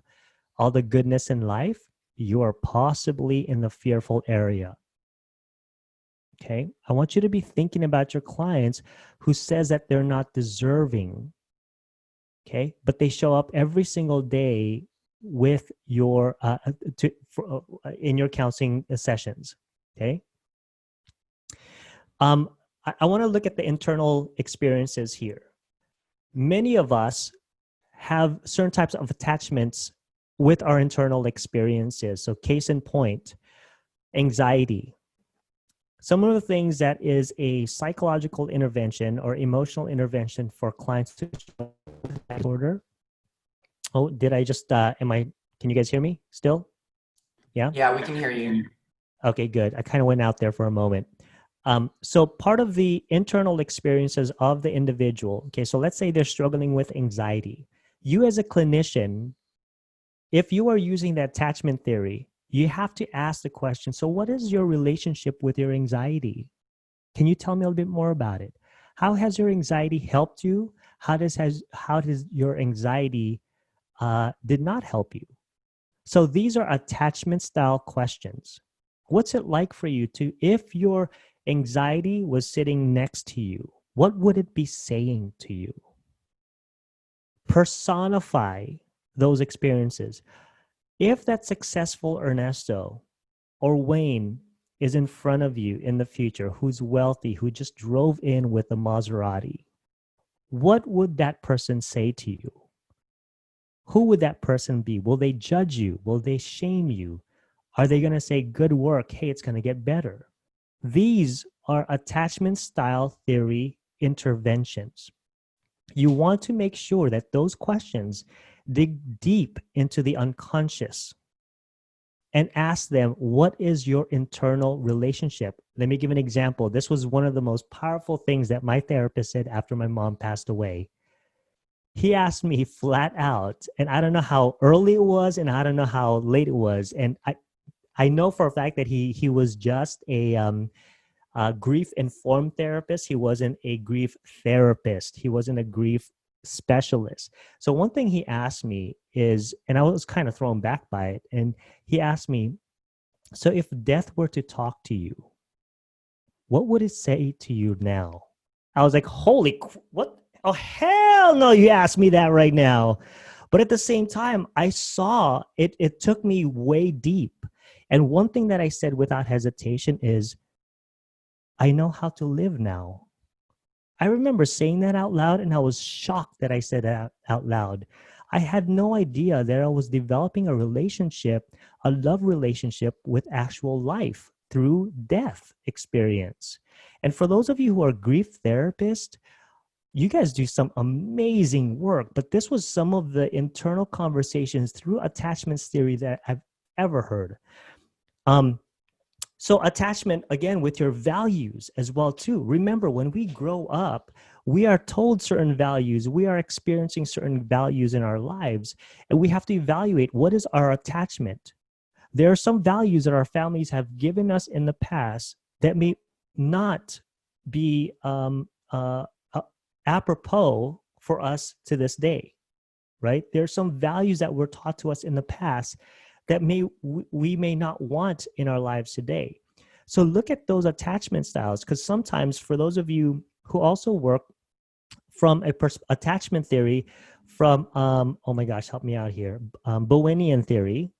all the goodness in life, you are possibly in the fearful area. Okay, I want you to be thinking about your clients who says that they're not deserving, okay, but they show up every single day with your in your counseling sessions. Okay, I want to look at the internal experiences here. Many of us have certain types of attachments with our internal experiences. So, case in point, anxiety. Some of the things that is a psychological intervention or emotional intervention for clients to disorder. Oh, did I just, can you guys hear me still? Yeah? Yeah, we can hear you. Okay, good. I kind of went out there for a moment. So part of the internal experiences of the individual, okay, so let's say they're struggling with anxiety. You as a clinician, if you are using the attachment theory, you have to ask the question, so what is your relationship with your anxiety? Can you tell me a little bit more about it? How has your anxiety helped you? How does your anxiety did not help you? So these are attachment style questions. What's it like for you to, if your anxiety was sitting next to you, what would it be saying to you? Personify those experiences. If that successful Ernesto or Wayne is in front of you in the future, who's wealthy, who just drove in with a Maserati, what would that person say to you? Who would that person be? Will they judge you? Will they shame you? Are they going to say, good work, hey, it's going to get better? These are attachment style theory interventions. You want to make sure that those questions dig deep into the unconscious and ask them, what is your internal relationship? Let me give an example. This was one of the most powerful things that my therapist said after my mom passed away. He asked me flat out, and I don't know how early it was and I don't know how late it was. And I know for a fact that he was just a grief-informed therapist. He wasn't a grief therapist. He wasn't a grief specialist. So one thing he asked me is, and I was kind of thrown back by it, and he asked me, so if death were to talk to you, what would it say to you now? I was like, what? Oh, hell no, you asked me that right now. But at the same time, I saw it took me way deep. And one thing that I said without hesitation is, I know how to live now. I remember saying that out loud, and I was shocked that I said that out loud. I had no idea that I was developing a relationship, a love relationship with actual life through death experience. And for those of you who are grief therapists, you guys do some amazing work, but this was some of the internal conversations through attachments theory that I've ever heard. So attachment, again, with your values as well, too. Remember, when we grow up, we are told certain values, we are experiencing certain values in our lives, and we have to evaluate what is our attachment. There are some values that our families have given us in the past that may not be apropos for us to this day, right? There are some values that were taught to us in the past that we may not want in our lives today. So look at those attachment styles, because sometimes for those of you who also work from attachment theory from, oh my gosh, help me out here, Bowenian theory,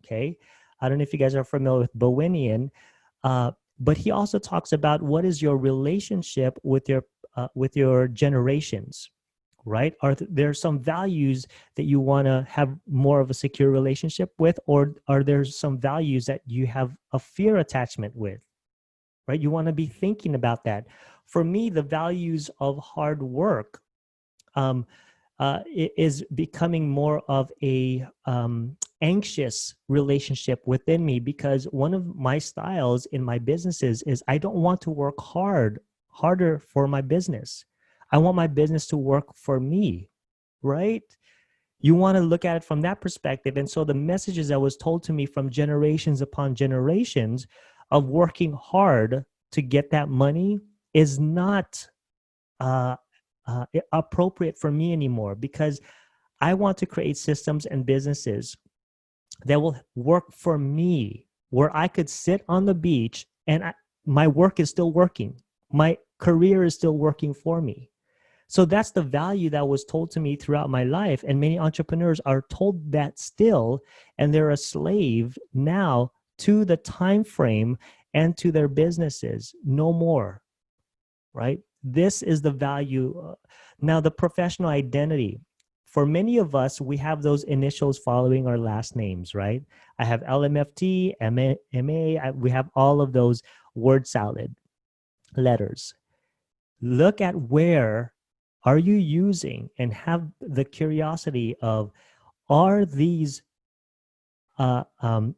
okay? I don't know if you guys are familiar with Bowenian, but he also talks about what is your relationship with your generations, right? Are there some values that you want to have more of a secure relationship with, or are there some values that you have a fear attachment with, right? You want to be thinking about that. For me, the values of hard work is becoming more of a anxious relationship within me, because one of my styles in my businesses is I don't want to work harder for my business. I want my business to work for me, right? You want to look at it from that perspective. And so the messages that was told to me from generations upon generations of working hard to get that money is not appropriate for me anymore, because I want to create systems and businesses that will work for me, where I could sit on the beach and my work is still working. My career is still working for me. So that's the value that was told to me throughout my life. And many entrepreneurs are told that still, and they're a slave now to the time frame and to their businesses. No more, right? This is the value. Now, the professional identity. For many of us, we have those initials following our last names, right? I have LMFT, MA, we have all of those word salad letters. Look at where are you using, and have the curiosity of, are these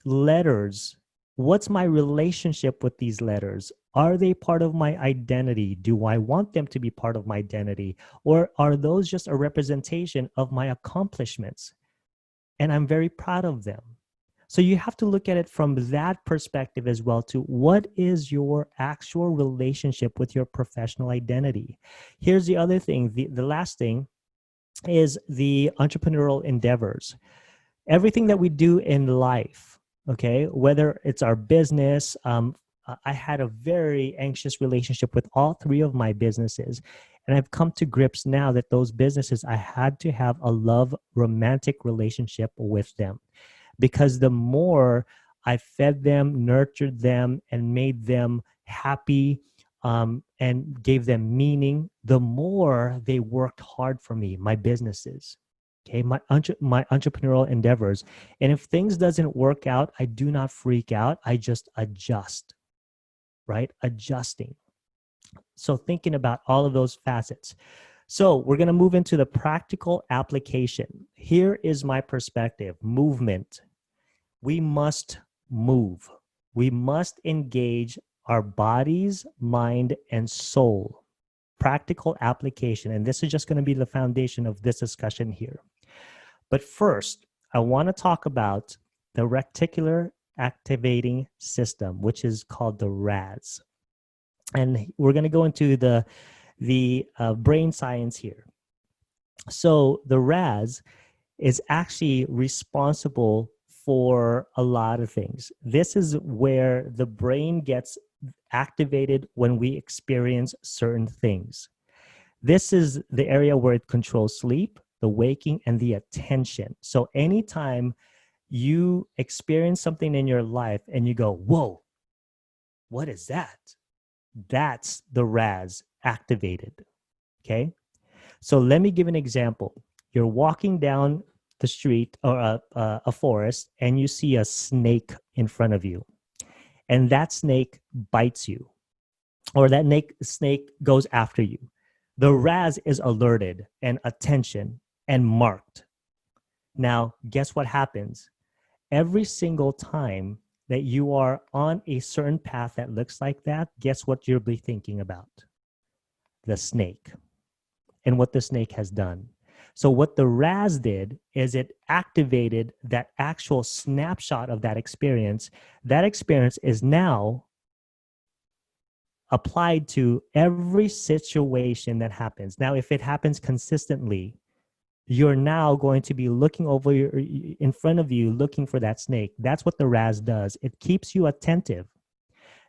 letters, what's my relationship with these letters? Are they part of my identity? Do I want them to be part of my identity? Or are those just a representation of my accomplishments? And I'm very proud of them. So you have to look at it from that perspective as well, to what is your actual relationship with your professional identity? Here's the other thing. The last thing is the entrepreneurial endeavors. Everything that we do in life, okay, whether it's our business, I had a very anxious relationship with all three of my businesses. And I've come to grips now that those businesses, I had to have a love, romantic relationship with them. Because the more I fed them, nurtured them, and made them happy, and gave them meaning, the more they worked hard for me, my businesses, okay, my entrepreneurial endeavors. And if things doesn't work out, I do not freak out. I just adjust, right? Adjusting. So thinking about all of those facets. So we're going to move into the practical application. Here is my perspective. Movement. We must move. We must engage our bodies, mind, and soul. Practical application. And this is just going to be the foundation of this discussion here. But first, I want to talk about the reticular activating system, which is called the RAS. And we're going to go into the brain science here. So the RAS is actually responsible for a lot of things. This is where the brain gets activated when we experience certain things. This is the area where it controls sleep, the waking, and the attention. So anytime you experience something in your life and you go, whoa, what is that? That's the RAS activated, okay? So let me give an example. You're walking down the street or a forest, and you see a snake in front of you, and that snake bites you, or that snake goes after you. The RAS is alerted and attention and marked. Now, guess what happens? Every single time that you are on a certain path that looks like that, guess what you'll be thinking about? The snake and what the snake has done. So what the RAS did is it activated that actual snapshot of that experience. That experience is now applied to every situation that happens. Now, if it happens consistently, you're now going to be looking over in front of you, looking for that snake. That's what the RAS does. It keeps you attentive.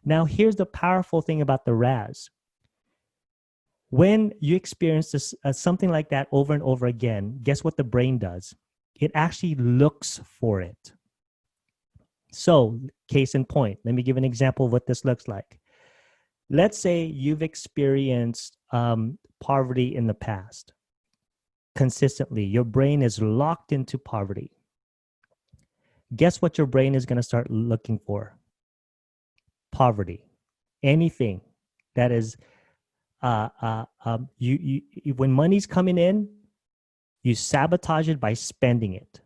Now, here's the powerful thing about the RAS. When you experience this, something like that over and over again, guess what the brain does? It actually looks for it. So, case in point, let me give an example of what this looks like. Let's say you've experienced poverty in the past. Consistently, your brain is locked into poverty. Guess what your brain is going to start looking for? Poverty. Anything that is, when money's coming in, you sabotage it by spending it.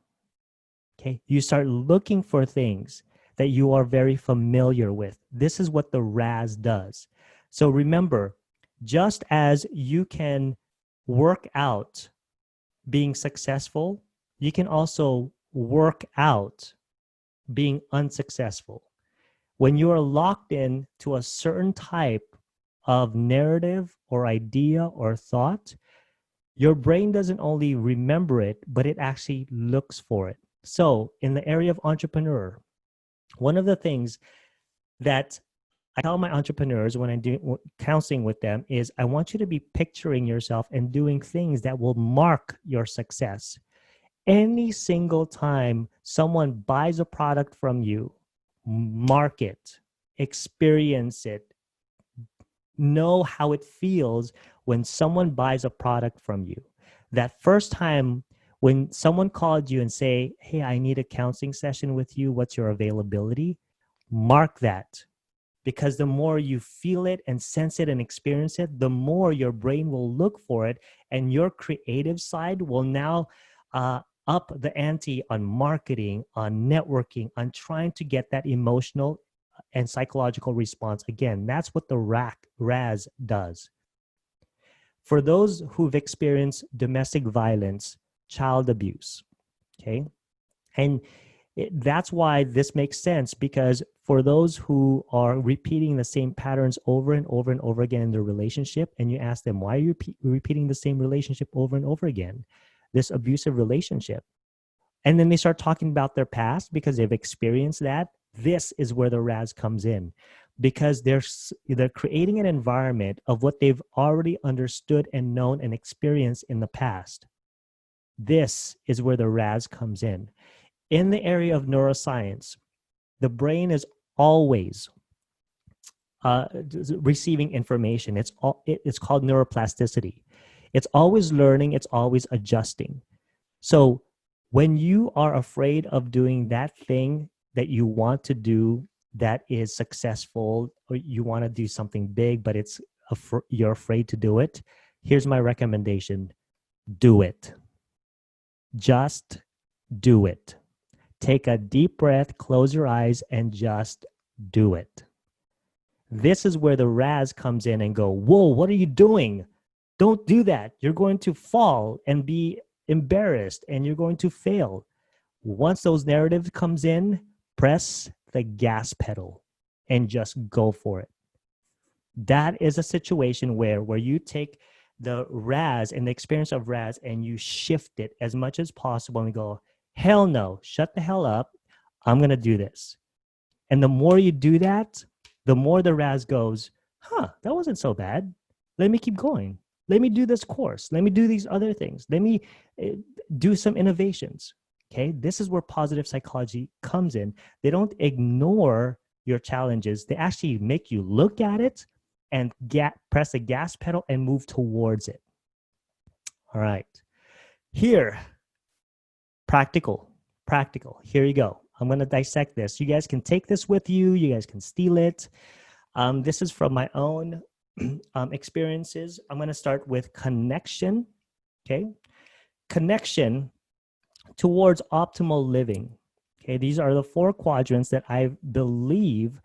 Okay, you start looking for things that you are very familiar with. This is what the RAS does. So remember, just as you can work out being successful, you can also work out being unsuccessful. When you are locked in to a certain type of narrative or idea or thought, your brain doesn't only remember it, but it actually looks for it. So in the area of entrepreneur, one of the things that I tell my entrepreneurs when I do counseling with them is I want you to be picturing yourself and doing things that will mark your success. Any single time someone buys a product from you, mark it, experience it, know how it feels when someone buys a product from you. That first time when someone called you and say, hey, I need a counseling session with you, what's your availability? Mark that. Because the more you feel it and sense it and experience it, the more your brain will look for it, and your creative side will now up the ante on marketing, on networking, on trying to get that emotional and psychological response. Again, that's what the RAS does. For those who've experienced domestic violence, child abuse, okay? And that's why this makes sense, because for those who are repeating the same patterns over and over and over again in their relationship, and you ask them, why are you repeating the same relationship over and over again, this abusive relationship? And then they start talking about their past because they've experienced that. This is where the RAS comes in, because they're creating an environment of what they've already understood and known and experienced in the past. This is where the RAS comes in. In the area of neuroscience, the brain is always receiving information. It's called neuroplasticity. It's always learning. It's always adjusting. So when you are afraid of doing that thing that you want to do that is successful, or you want to do something big, but you're afraid to do it, here's my recommendation. Do it. Just do it. Take a deep breath, close your eyes, and just do it. This is where the RAS comes in and go, whoa, what are you doing? Don't do that. You're going to fall and be embarrassed, and you're going to fail. Once those narratives comes in, press the gas pedal and just go for it. That is a situation where you take the RAS and the experience of RAS and you shift it as much as possible and go, hell no, shut the hell up. I'm going to do this. And the more you do that, the more the RAS goes, that wasn't so bad. Let me keep going. Let me do this course. Let me do these other things. Let me do some innovations. Okay, this is where positive psychology comes in. They don't ignore your challenges. They actually make you look at it and press the gas pedal and move towards it. All right. Here, practical. Here you go. I'm going to dissect this. You guys can take this with you. You guys can steal it. This is from my own experiences. I'm going to start with connection. Okay. Connection towards optimal living. Okay, these are the 4 quadrants that I believe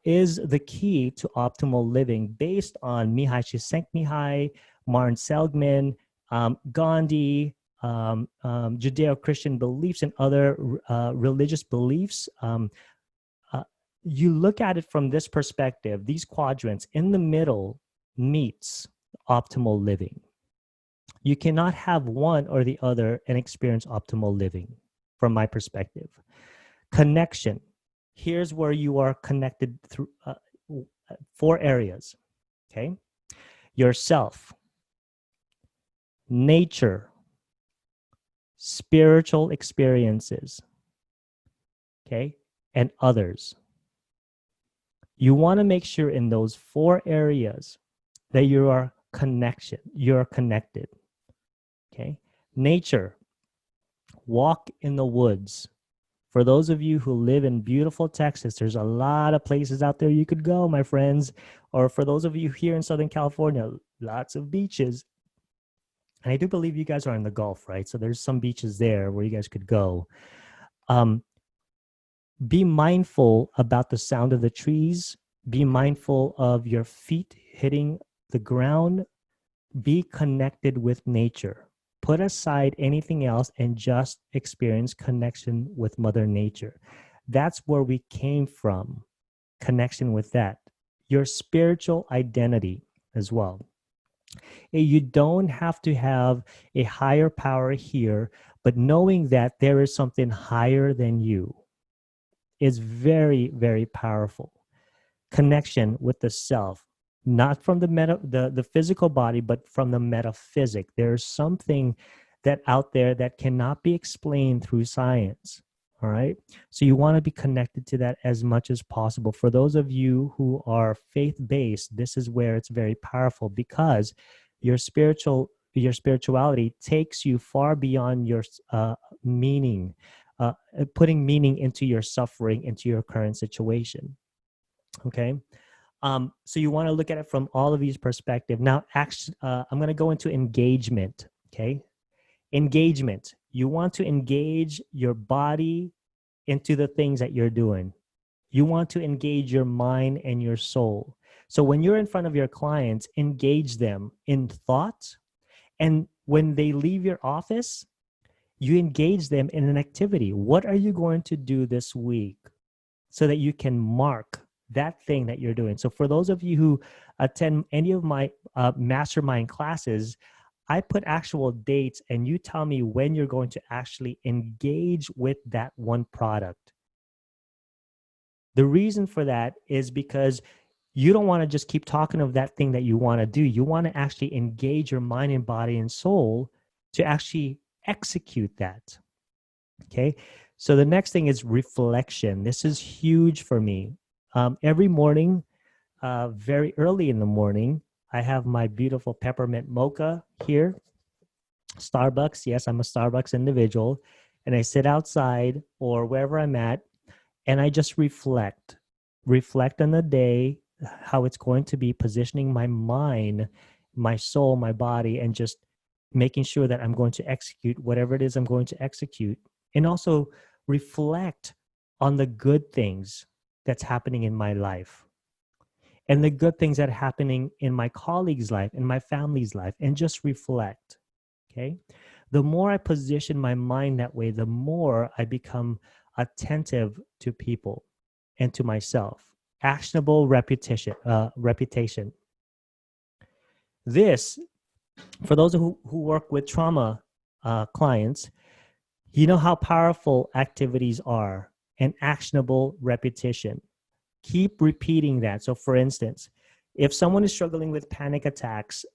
is the key to optimal living based on Mihai Csikszentmihalyi, Martin Seligman, Gandhi, Judeo-Christian beliefs and other religious beliefs. You look at it from this perspective, these quadrants in the middle meets optimal living. You cannot have one or the other and experience optimal living from my perspective. Connection. Here's where you are connected through 4 areas, okay? Yourself, nature, spiritual experiences, okay, and others. You want to make sure in those 4 areas that you're connected, okay? Nature, walk in the woods. For those of you who live in beautiful Texas, there's a lot of places out there you could go, my friends. Or for those of you here in Southern California, lots of beaches. And I do believe you guys are in the Gulf, right? So there's some beaches there where you guys could go. Be mindful about the sound of the trees. Be mindful of your feet hitting the ground. Be connected with nature. Put aside anything else and just experience connection with Mother Nature. That's where we came from, connection with that. Your spiritual identity as well. You don't have to have a higher power here, but knowing that there is something higher than you is very, very powerful. Connection with the self, not from the physical body, but from the metaphysic. There's something that out there that cannot be explained through science. All right. So you want to be connected to that as much as possible. For those of you who are faith-based, this is where it's very powerful because your spirituality takes you far beyond your meaning, putting meaning into your suffering, into your current situation. Okay. So you want to look at it from all of these perspectives. Now, I'm going to go into engagement. Okay. Engagement. You want to engage your body into the things that you're doing. You want to engage your mind and your soul. So when you're in front of your clients, engage them in thought. And when they leave your office, you engage them in an activity. What are you going to do this week so that you can mark that thing that you're doing? So for those of you who attend any of my mastermind classes, I put actual dates and you tell me when you're going to actually engage with that one product. The reason for that is because you don't want to just keep talking of that thing that you want to do. You want to actually engage your mind and body and soul to actually execute that. Okay. So the next thing is reflection. This is huge for me. Every morning, very early in the morning, I have my beautiful peppermint mocha here. Starbucks. Yes, I'm a Starbucks individual. And I sit outside or wherever I'm at, and I just reflect on the day, how it's going to be, positioning my mind, my soul, my body, and just making sure that I'm going to execute whatever it is I'm going to execute. And also reflect on the good things that's happening in my life and the good things that are happening in my colleagues' life, in my family's life, and just reflect, okay? The more I position my mind that way, the more I become attentive to people and to myself. Actionable reputation. This, for those who work with trauma clients, you know how powerful activities are and actionable repetition. Keep repeating that. So for instance, if someone is struggling with panic attacks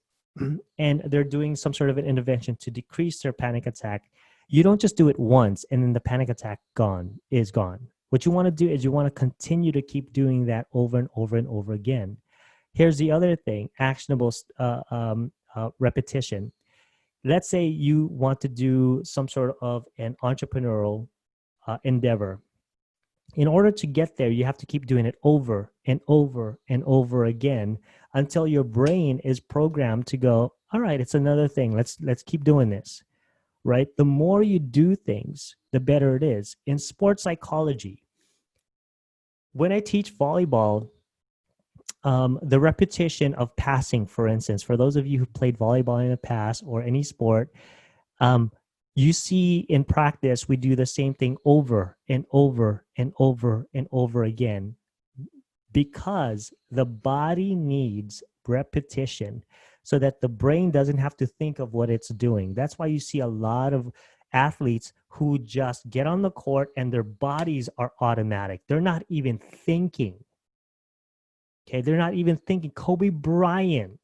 and they're doing some sort of an intervention to decrease their panic attack, you don't just do it once and then the panic attack is gone. What you want to do is you want to continue to keep doing that over and over and over again. Here's the other thing, actionable repetition. Let's say you want to do some sort of an entrepreneurial endeavor. In order to get there, you have to keep doing it over and over and over again until your brain is programmed to go, all right, it's another thing. Let's keep doing this, right? The more you do things, the better it is. In sports psychology, when I teach volleyball, the repetition of passing, for instance, for those of you who played volleyball in the past or any sport, you see in practice, we do the same thing over and over and over and over again because the body needs repetition so that the brain doesn't have to think of what it's doing. That's why you see a lot of athletes who just get on the court and their bodies are automatic. They're not even thinking. Okay, they're not even thinking. Kobe Bryant,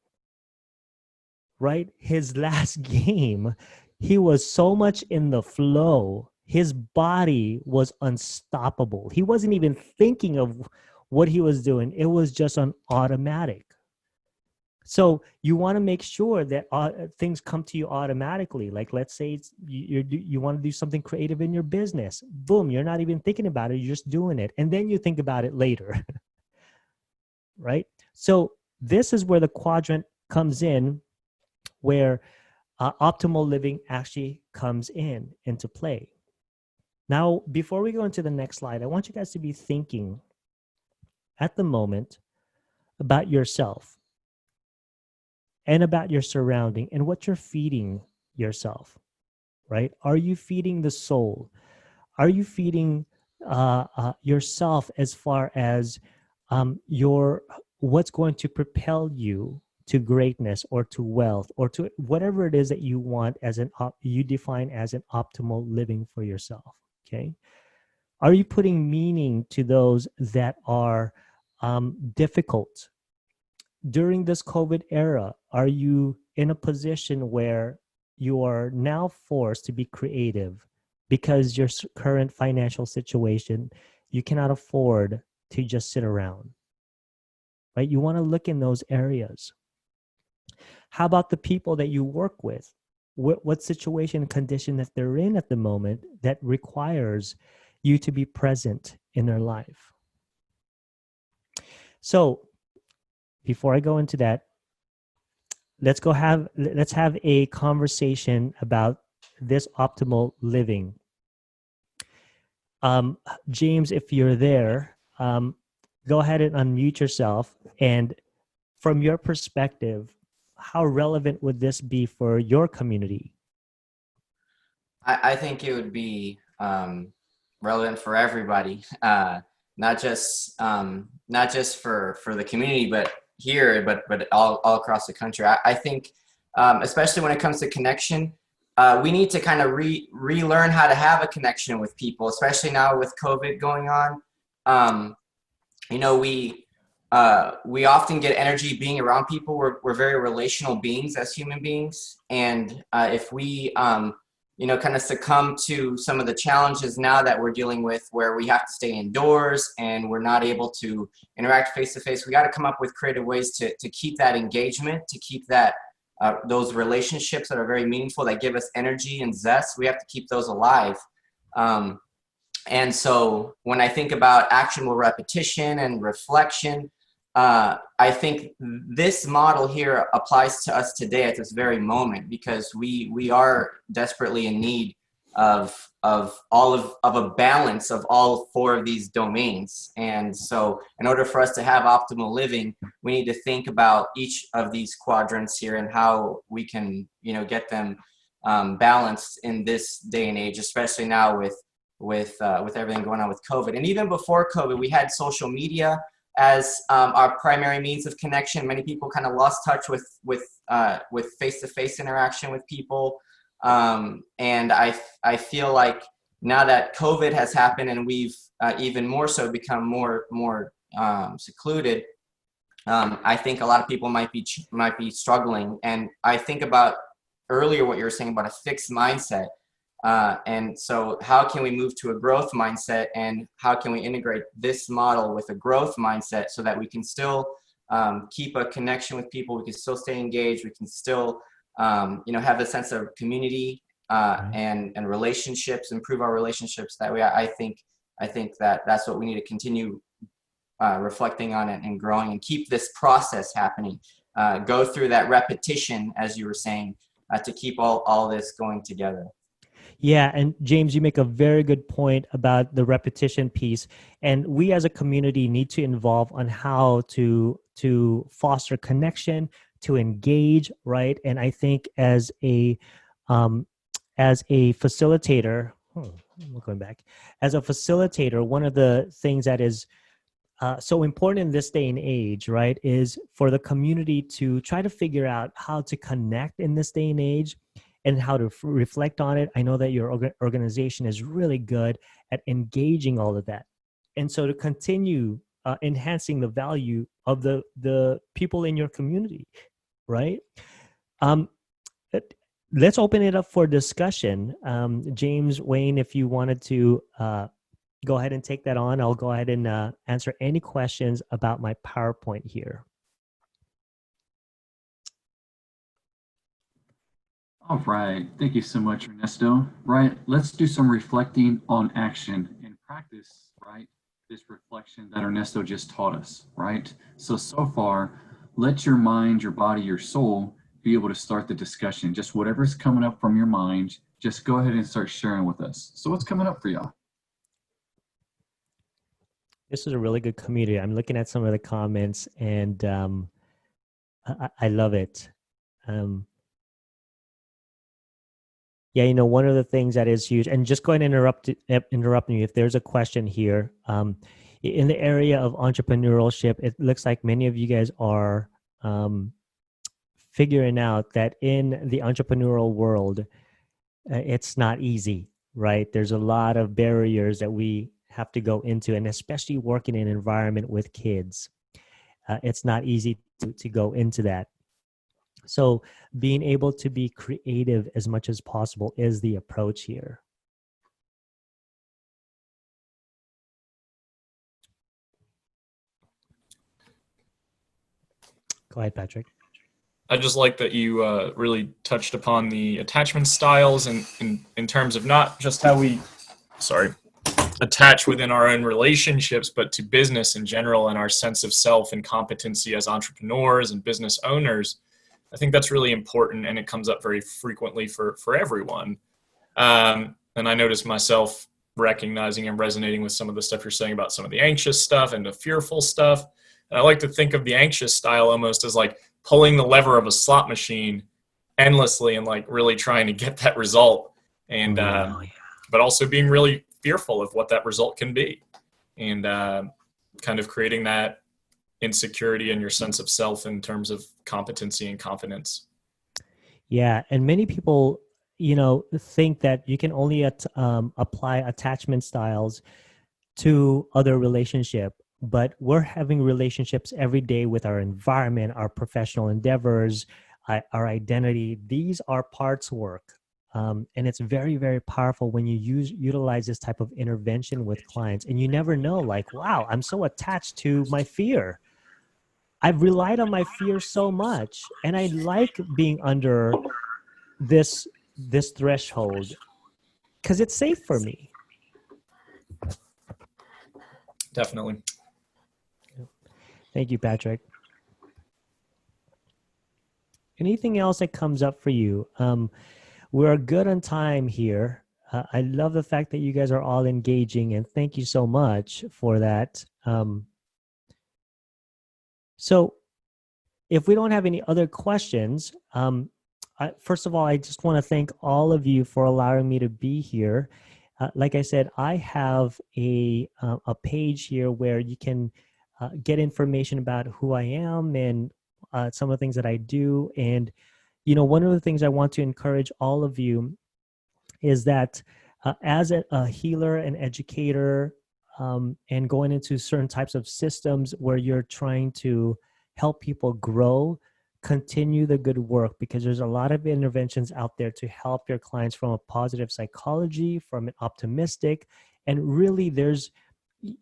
right? His last game, he was so much in the flow. His body was unstoppable. He wasn't even thinking of what he was doing. It was just on automatic. So you want to make sure that things come to you automatically. Like, let's say you want to do something creative in your business. Boom, you're not even thinking about it. You're just doing it. And then you think about it later. Right? So this is where the quadrant comes in, where optimal living actually comes into play. Now, before we go into the next slide, I want you guys to be thinking at the moment about yourself and about your surrounding and what you're feeding yourself, right? Are you feeding the soul? Are you feeding yourself as far as what's going to propel you to greatness or to wealth or to whatever it is that you want as you define as an optimal living for yourself? Okay. Are you putting meaning to those that are difficult? During this COVID era, are you in a position where you are now forced to be creative because your current financial situation, you cannot afford to just sit around, right? You want to look in those areas. How about the people that you work with? What situation and condition that they're in at the moment that requires you to be present in their life? So before I go into that, let's have a conversation about this optimal living. James, if you're there, go ahead and unmute yourself. And from your perspective, how relevant would this be for your community? I think it would be relevant for everybody, not just for the community, but here, but all across the country. I think, especially when it comes to connection, we need to kind of relearn how to have a connection with people, especially now with COVID going on. You know, we often get energy being around people. We're very relational beings as human beings, and if we you know, kind of succumb to some of the challenges now that we're dealing with, where we have to stay indoors and we're not able to interact face to face, we got to come up with creative ways to keep that engagement, to keep that those relationships that are very meaningful, that give us energy and zest. We have to keep those alive. And so when I think about actionable repetition and reflection, I think this model here applies to us today at this very moment, because we are desperately in need of a balance of all four of these domains. And so in order for us to have optimal living, we need to think about each of these quadrants here and how we can, you know, get them balanced in this day and age, especially now with everything going on with COVID. And even before COVID, we had social media as our primary means of connection. Many people kind of lost touch with face-to-face interaction with people. And I feel like now that COVID has happened and we've even more so become more secluded, I think a lot of people might be struggling. And I think about earlier what you were saying about a fixed mindset. And so how can we move to a growth mindset, and how can we integrate this model with a growth mindset so that we can still keep a connection with people, we can still stay engaged, we can still you know, have a sense of community and relationships, improve our relationships that way. I think that's what we need to continue reflecting on it and growing, and keep this process happening. Go through that repetition, as you were saying, to keep all this going together. Yeah, and James, you make a very good point about the repetition piece, and we as a community need to involve on how to foster connection, to engage, right? And I think um, as a facilitator, I'm going back, as a facilitator, one of the things that is so important in this day and age, right, is for the community to try to figure out how to connect in this day and age and how to reflect on it. I know that your organization is really good at engaging all of that. And so to continue enhancing the value of the people in your community, right? Um, let's open it up for discussion. James, Wayne, if you wanted to go ahead and take that on. I'll go ahead and answer any questions about my PowerPoint here. All right, thank you so much, Ernesto. Right, let's do some reflecting on action and practice, right? This reflection that Ernesto just taught us, right? So far, let your mind, your body, your soul be able to start the discussion. Just whatever's coming up from your mind, just go ahead and start sharing with us. So what's coming up for y'all? This is a really good community. I'm looking at some of the comments and I love it. Yeah, you know, one of the things that is huge, and just go ahead and interrupt me if there's a question here. In the area of entrepreneurship, it looks like many of you guys are figuring out that in the entrepreneurial world, it's not easy, right? There's a lot of barriers that we have to go into, and especially working in an environment with kids, it's not easy to go into that. So being able to be creative as much as possible is the approach here. Go ahead, Patrick. I just like that you really touched upon the attachment styles and in terms of not just how we, attach within our own relationships, but to business in general and our sense of self and competency as entrepreneurs and business owners. I think that's really important, and it comes up very frequently for everyone. And I notice myself recognizing and resonating with some of the stuff you're saying about some of the anxious stuff and the fearful stuff. And I like to think of the anxious style almost as like pulling the lever of a slot machine endlessly and like really trying to get that result. And, but also being really fearful of what that result can be, and kind of creating that insecurity in your sense of self in terms of competency and confidence. Yeah, and many people, you know, think that you can only apply attachment styles to other relationship, but we're having relationships every day with our environment, our professional endeavors, our identity. These are parts work. And it's very, very powerful when you utilize this type of intervention with clients. And you never know, like, wow, I'm so attached to my fear. I've relied on my fear so much, and I like being under this threshold because it's safe for me. Definitely. Thank you, Patrick. Anything else that comes up for you? We're good on time here. I love the fact that you guys are all engaging, and thank you so much for that. So if we don't have any other questions, first of all, I just want to thank all of you for allowing me to be here. Like I said, I have a page here where you can get information about who I am and some of the things that I do. And, you know, one of the things I want to encourage all of you is that as a healer and educator, and going into certain types of systems where you're trying to help people grow, continue the good work, because there's a lot of interventions out there to help your clients from a positive psychology, from an optimistic, and really there's,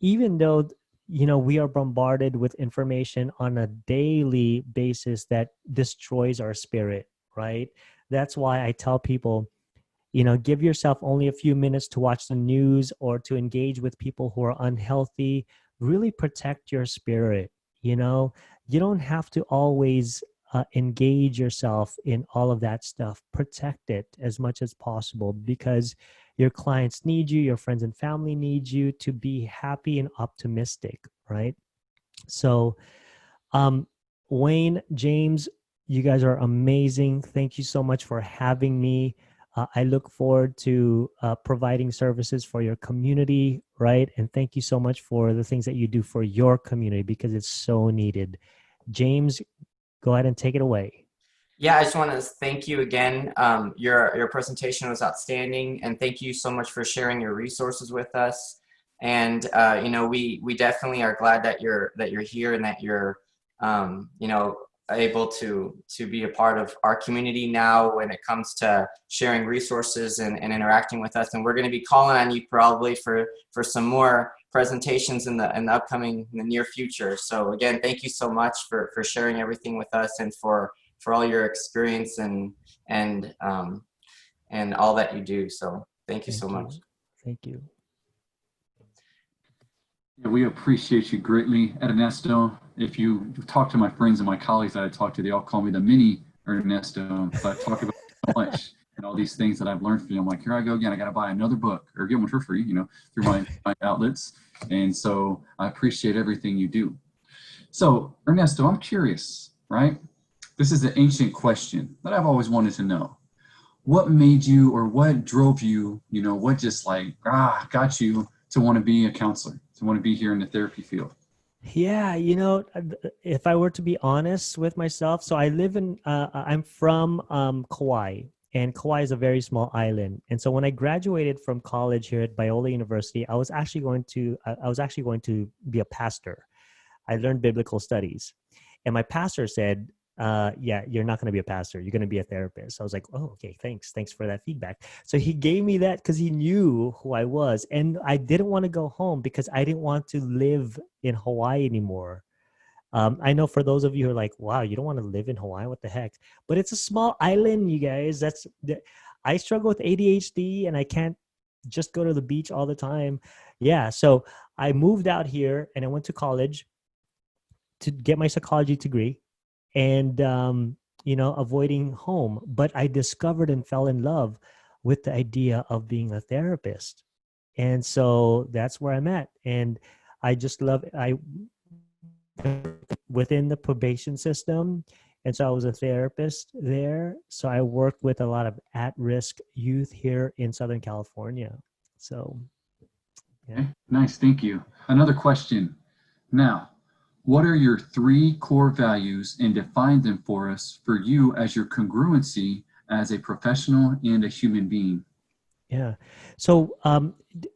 even though, you know, we are bombarded with information on a daily basis that destroys our spirit, right? That's why I tell people, you know, give yourself only a few minutes to watch the news or to engage with people who are unhealthy. Really protect your spirit. You know, you don't have to always engage yourself in all of that stuff. Protect it as much as possible, because your clients need you, your friends and family need you to be happy and optimistic, right? So, Wayne, James, you guys are amazing. Thank you so much for having me. I look forward to providing services for your community, right? And thank you so much for the things that you do for your community, because it's so needed. James, go ahead and take it away. Yeah, I just want to thank you again. Your presentation was outstanding, and thank you so much for sharing your resources with us. And you know, we definitely are glad that you're here, and that you're you know, able to be a part of our community now when it comes to sharing resources and interacting with us. And we're going to be calling on you probably for some more presentations in the upcoming, in the near future. So again, thank you so much for sharing everything with us, and for all your experience and all that you do. So thank you so much. Thank you. Yeah, we appreciate you greatly, Ernesto. If you talk to my friends and my colleagues that I talk to, they all call me the mini Ernesto. So I talk about so much and all these things that I've learned from you. I'm like, here I go again. I got to buy another book or get one for free, you know, through my outlets. And so I appreciate everything you do. So Ernesto, I'm curious, right? This is an ancient question that I've always wanted to know. What made you, or what drove you, you know, what just like, got you to want to be a counselor, to want to be here in the therapy field? Yeah, you know, if I were to be honest with myself, so I live in, I'm from Kauai, and Kauai is a very small island. And so when I graduated from college here at Biola University, I was actually going to be a pastor. I learned biblical studies, and my pastor said, yeah, you're not going to be a pastor. You're going to be a therapist. I was like, oh, okay, thanks for that feedback. So he gave me that because he knew who I was, and I didn't want to go home because I didn't want to live in Hawaii anymore. I know for those of you who are like, wow, you don't want to live in Hawaii, what the heck? But it's a small island, you guys. I struggle with ADHD, and I can't just go to the beach all the time. Yeah, so I moved out here and I went to college to get my psychology degree, and you know, avoiding home. But I discovered and fell in love with the idea of being a therapist, and so that's where I'm at. And I just love within the probation system, and so I was a therapist there. So I worked with a lot of at-risk youth here in Southern California. So yeah. Okay, nice, thank you. Another question. Now, what are your 3 core values, and define them for us, for you as your congruency as a professional and a human being? Yeah. So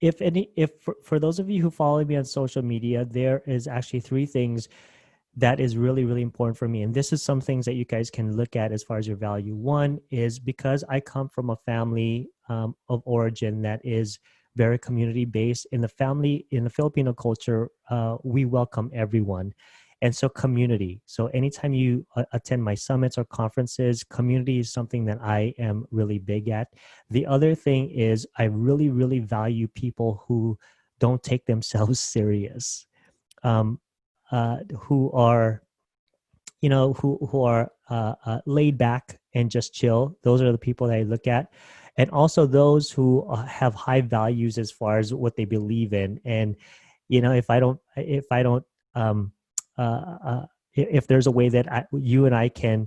if for those of you who follow me on social media, there is actually 3 things that is really, really important for me. And this is some things that you guys can look at as far as your value. One is, because I come from a family of origin that is very community based. In the Filipino culture, we welcome everyone. And so community. So anytime you attend my summits or conferences, community is something that I am really big at. The other thing is, I really, really value people who don't take themselves serious, who are, you know, who are laid back and just chill. Those are the people that I look at. And also those who have high values as far as what they believe in. And, you know, if there's a way that you and I can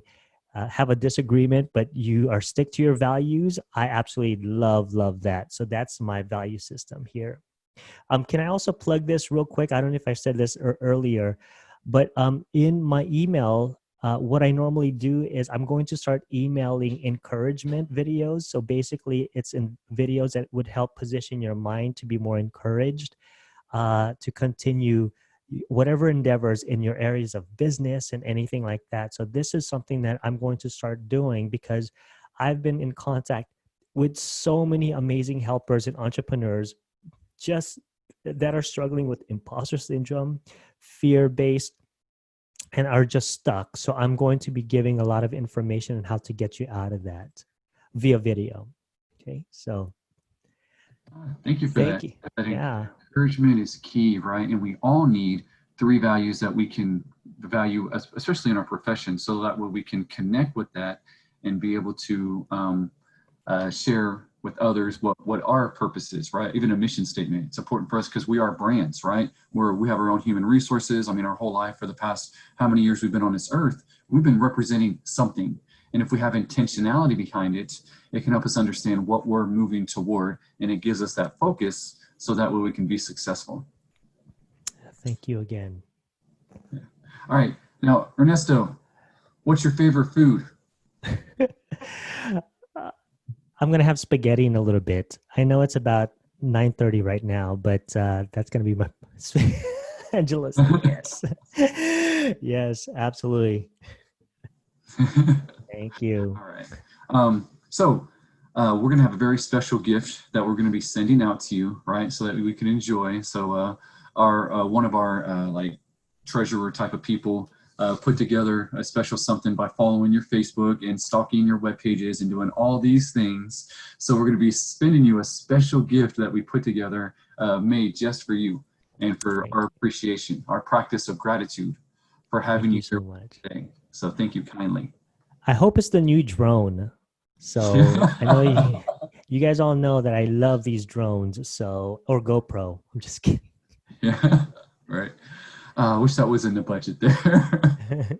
have a disagreement, but you are stick to your values, I absolutely love that. So that's my value system here. Can I also plug this real quick? I don't know if I said this earlier, but in my email, what I normally do is I'm going to start emailing encouragement videos. So basically, it's in videos that would help position your mind to be more encouraged, to continue whatever endeavors in your areas of business and anything like that. So this is something that I'm going to start doing, because I've been in contact with so many amazing helpers and entrepreneurs just that are struggling with imposter syndrome, fear-based, and are just stuck. So I'm going to be giving a lot of information on how to get you out of that via video. Okay, so thank you for that. Yeah. Encouragement is key, right? And we all need 3 values that we can the value, especially in our profession, so that way we can connect with that and be able to share with others what our purpose is, right? Even a mission statement. It's important for us because we are brands, right? We have our own human resources. I mean, our whole life for the past how many years we've been on this earth, we've been representing something. And if we have intentionality behind it, it can help us understand what we're moving toward, and it gives us that focus so that way we can be successful. Thank you again. Yeah. All right. Now, Ernesto, what's your favorite food? I'm going to have spaghetti in a little bit. I know it's about 9:30 right now, but that's going to be my Angela's. Yes. Yes, absolutely. Thank you. All right. So we're going to have a very special gift that we're going to be sending out to you, right? So that we can enjoy. So our one of our like treasurer type of people put together a special something by following your Facebook and stalking your web pages and doing all these things. So we're going to be sending you a special gift that we put together made just for you and for our appreciation, our practice of gratitude for having you so here much today. So thank you kindly. I hope it's the new drone. So I know you guys all know that I love these drones. So, or GoPro. I'm just kidding. Yeah, right. I wish that was in the budget there.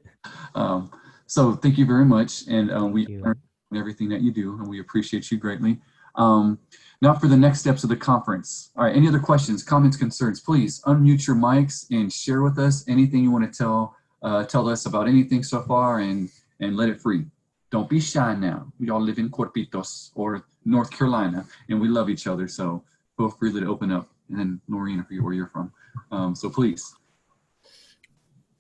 So thank you very much. And we learn everything that you do, and we appreciate you greatly. Now for the next steps of the conference. All right, any other questions, comments, concerns, please unmute your mics and share with us anything you want to tell us about anything so far, and let it free. Don't be shy now. We all live in Corpitos or North Carolina, and we love each other. So feel free to open up. And then Noreen, I forget where you're from. So please.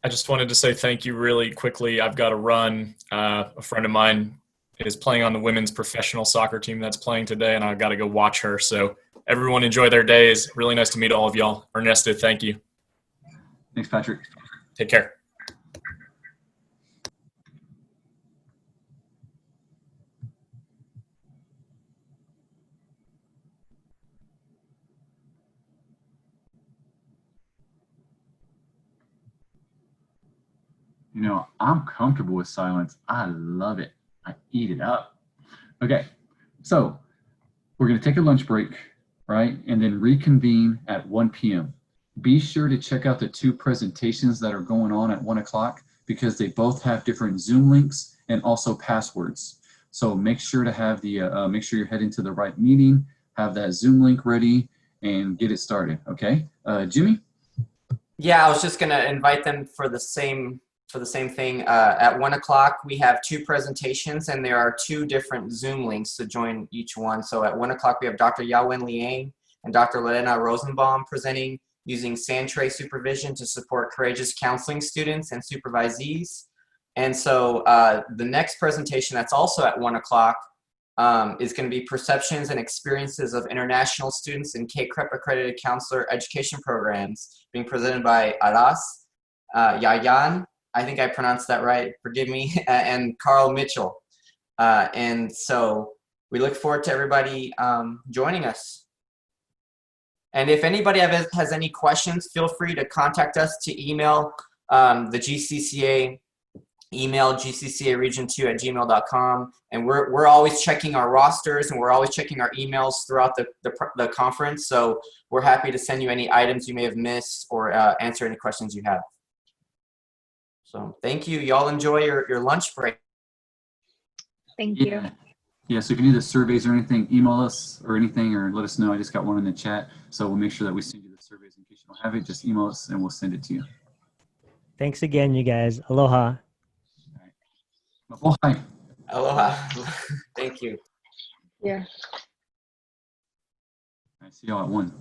I just wanted to say thank you really quickly. I've got to run. A friend of mine is playing on the women's professional soccer team that's playing today, and I've got to go watch her. So everyone enjoy their days. Really nice to meet all of y'all. Ernesto, thank you. Thanks, Patrick. Take care. You know, I'm comfortable with silence. I love it. I eat it up. Okay, so we're going to take a lunch break, right? And then reconvene at 1 p.m. Be sure to check out the two presentations that are going on at 1 o'clock because they both have different Zoom links and also passwords. So make sure to have make sure you're heading to the right meeting, have that Zoom link ready, and get it started, okay? Jimmy? Yeah, I was just going to invite them for the same thing. At 1 o'clock, we have two presentations, and there are two different Zoom links to join each one. So at 1 o'clock, we have Dr. Yawen Liang and Dr. Lorena Rosenbaum presenting using Sandtray supervision to support courageous counseling students and supervisees. And so the next presentation that's also at 1 o'clock is going to be Perceptions and Experiences of International Students in K-CREP Accredited Counselor Education Programs, being presented by Aras Yayan. I think I pronounced that right, forgive me, and Carl Mitchell. And so we look forward to everybody joining us. And if anybody has any questions, feel free to contact us to email the GCCA email, gccaregion2@gmail.com. And we're always checking our rosters, and we're always checking our emails throughout the conference. So we're happy to send you any items you may have missed or answer any questions you have. So thank you. Y'all enjoy your lunch break. Thank you. Yeah, so if you need the surveys or anything, email us or anything, or let us know. I just got one in the chat. So we'll make sure that we send you the surveys in case you don't have it. Just email us and we'll send it to you. Thanks again, you guys. Aloha. All right. Aloha. Thank you. Yeah. I see y'all at 1.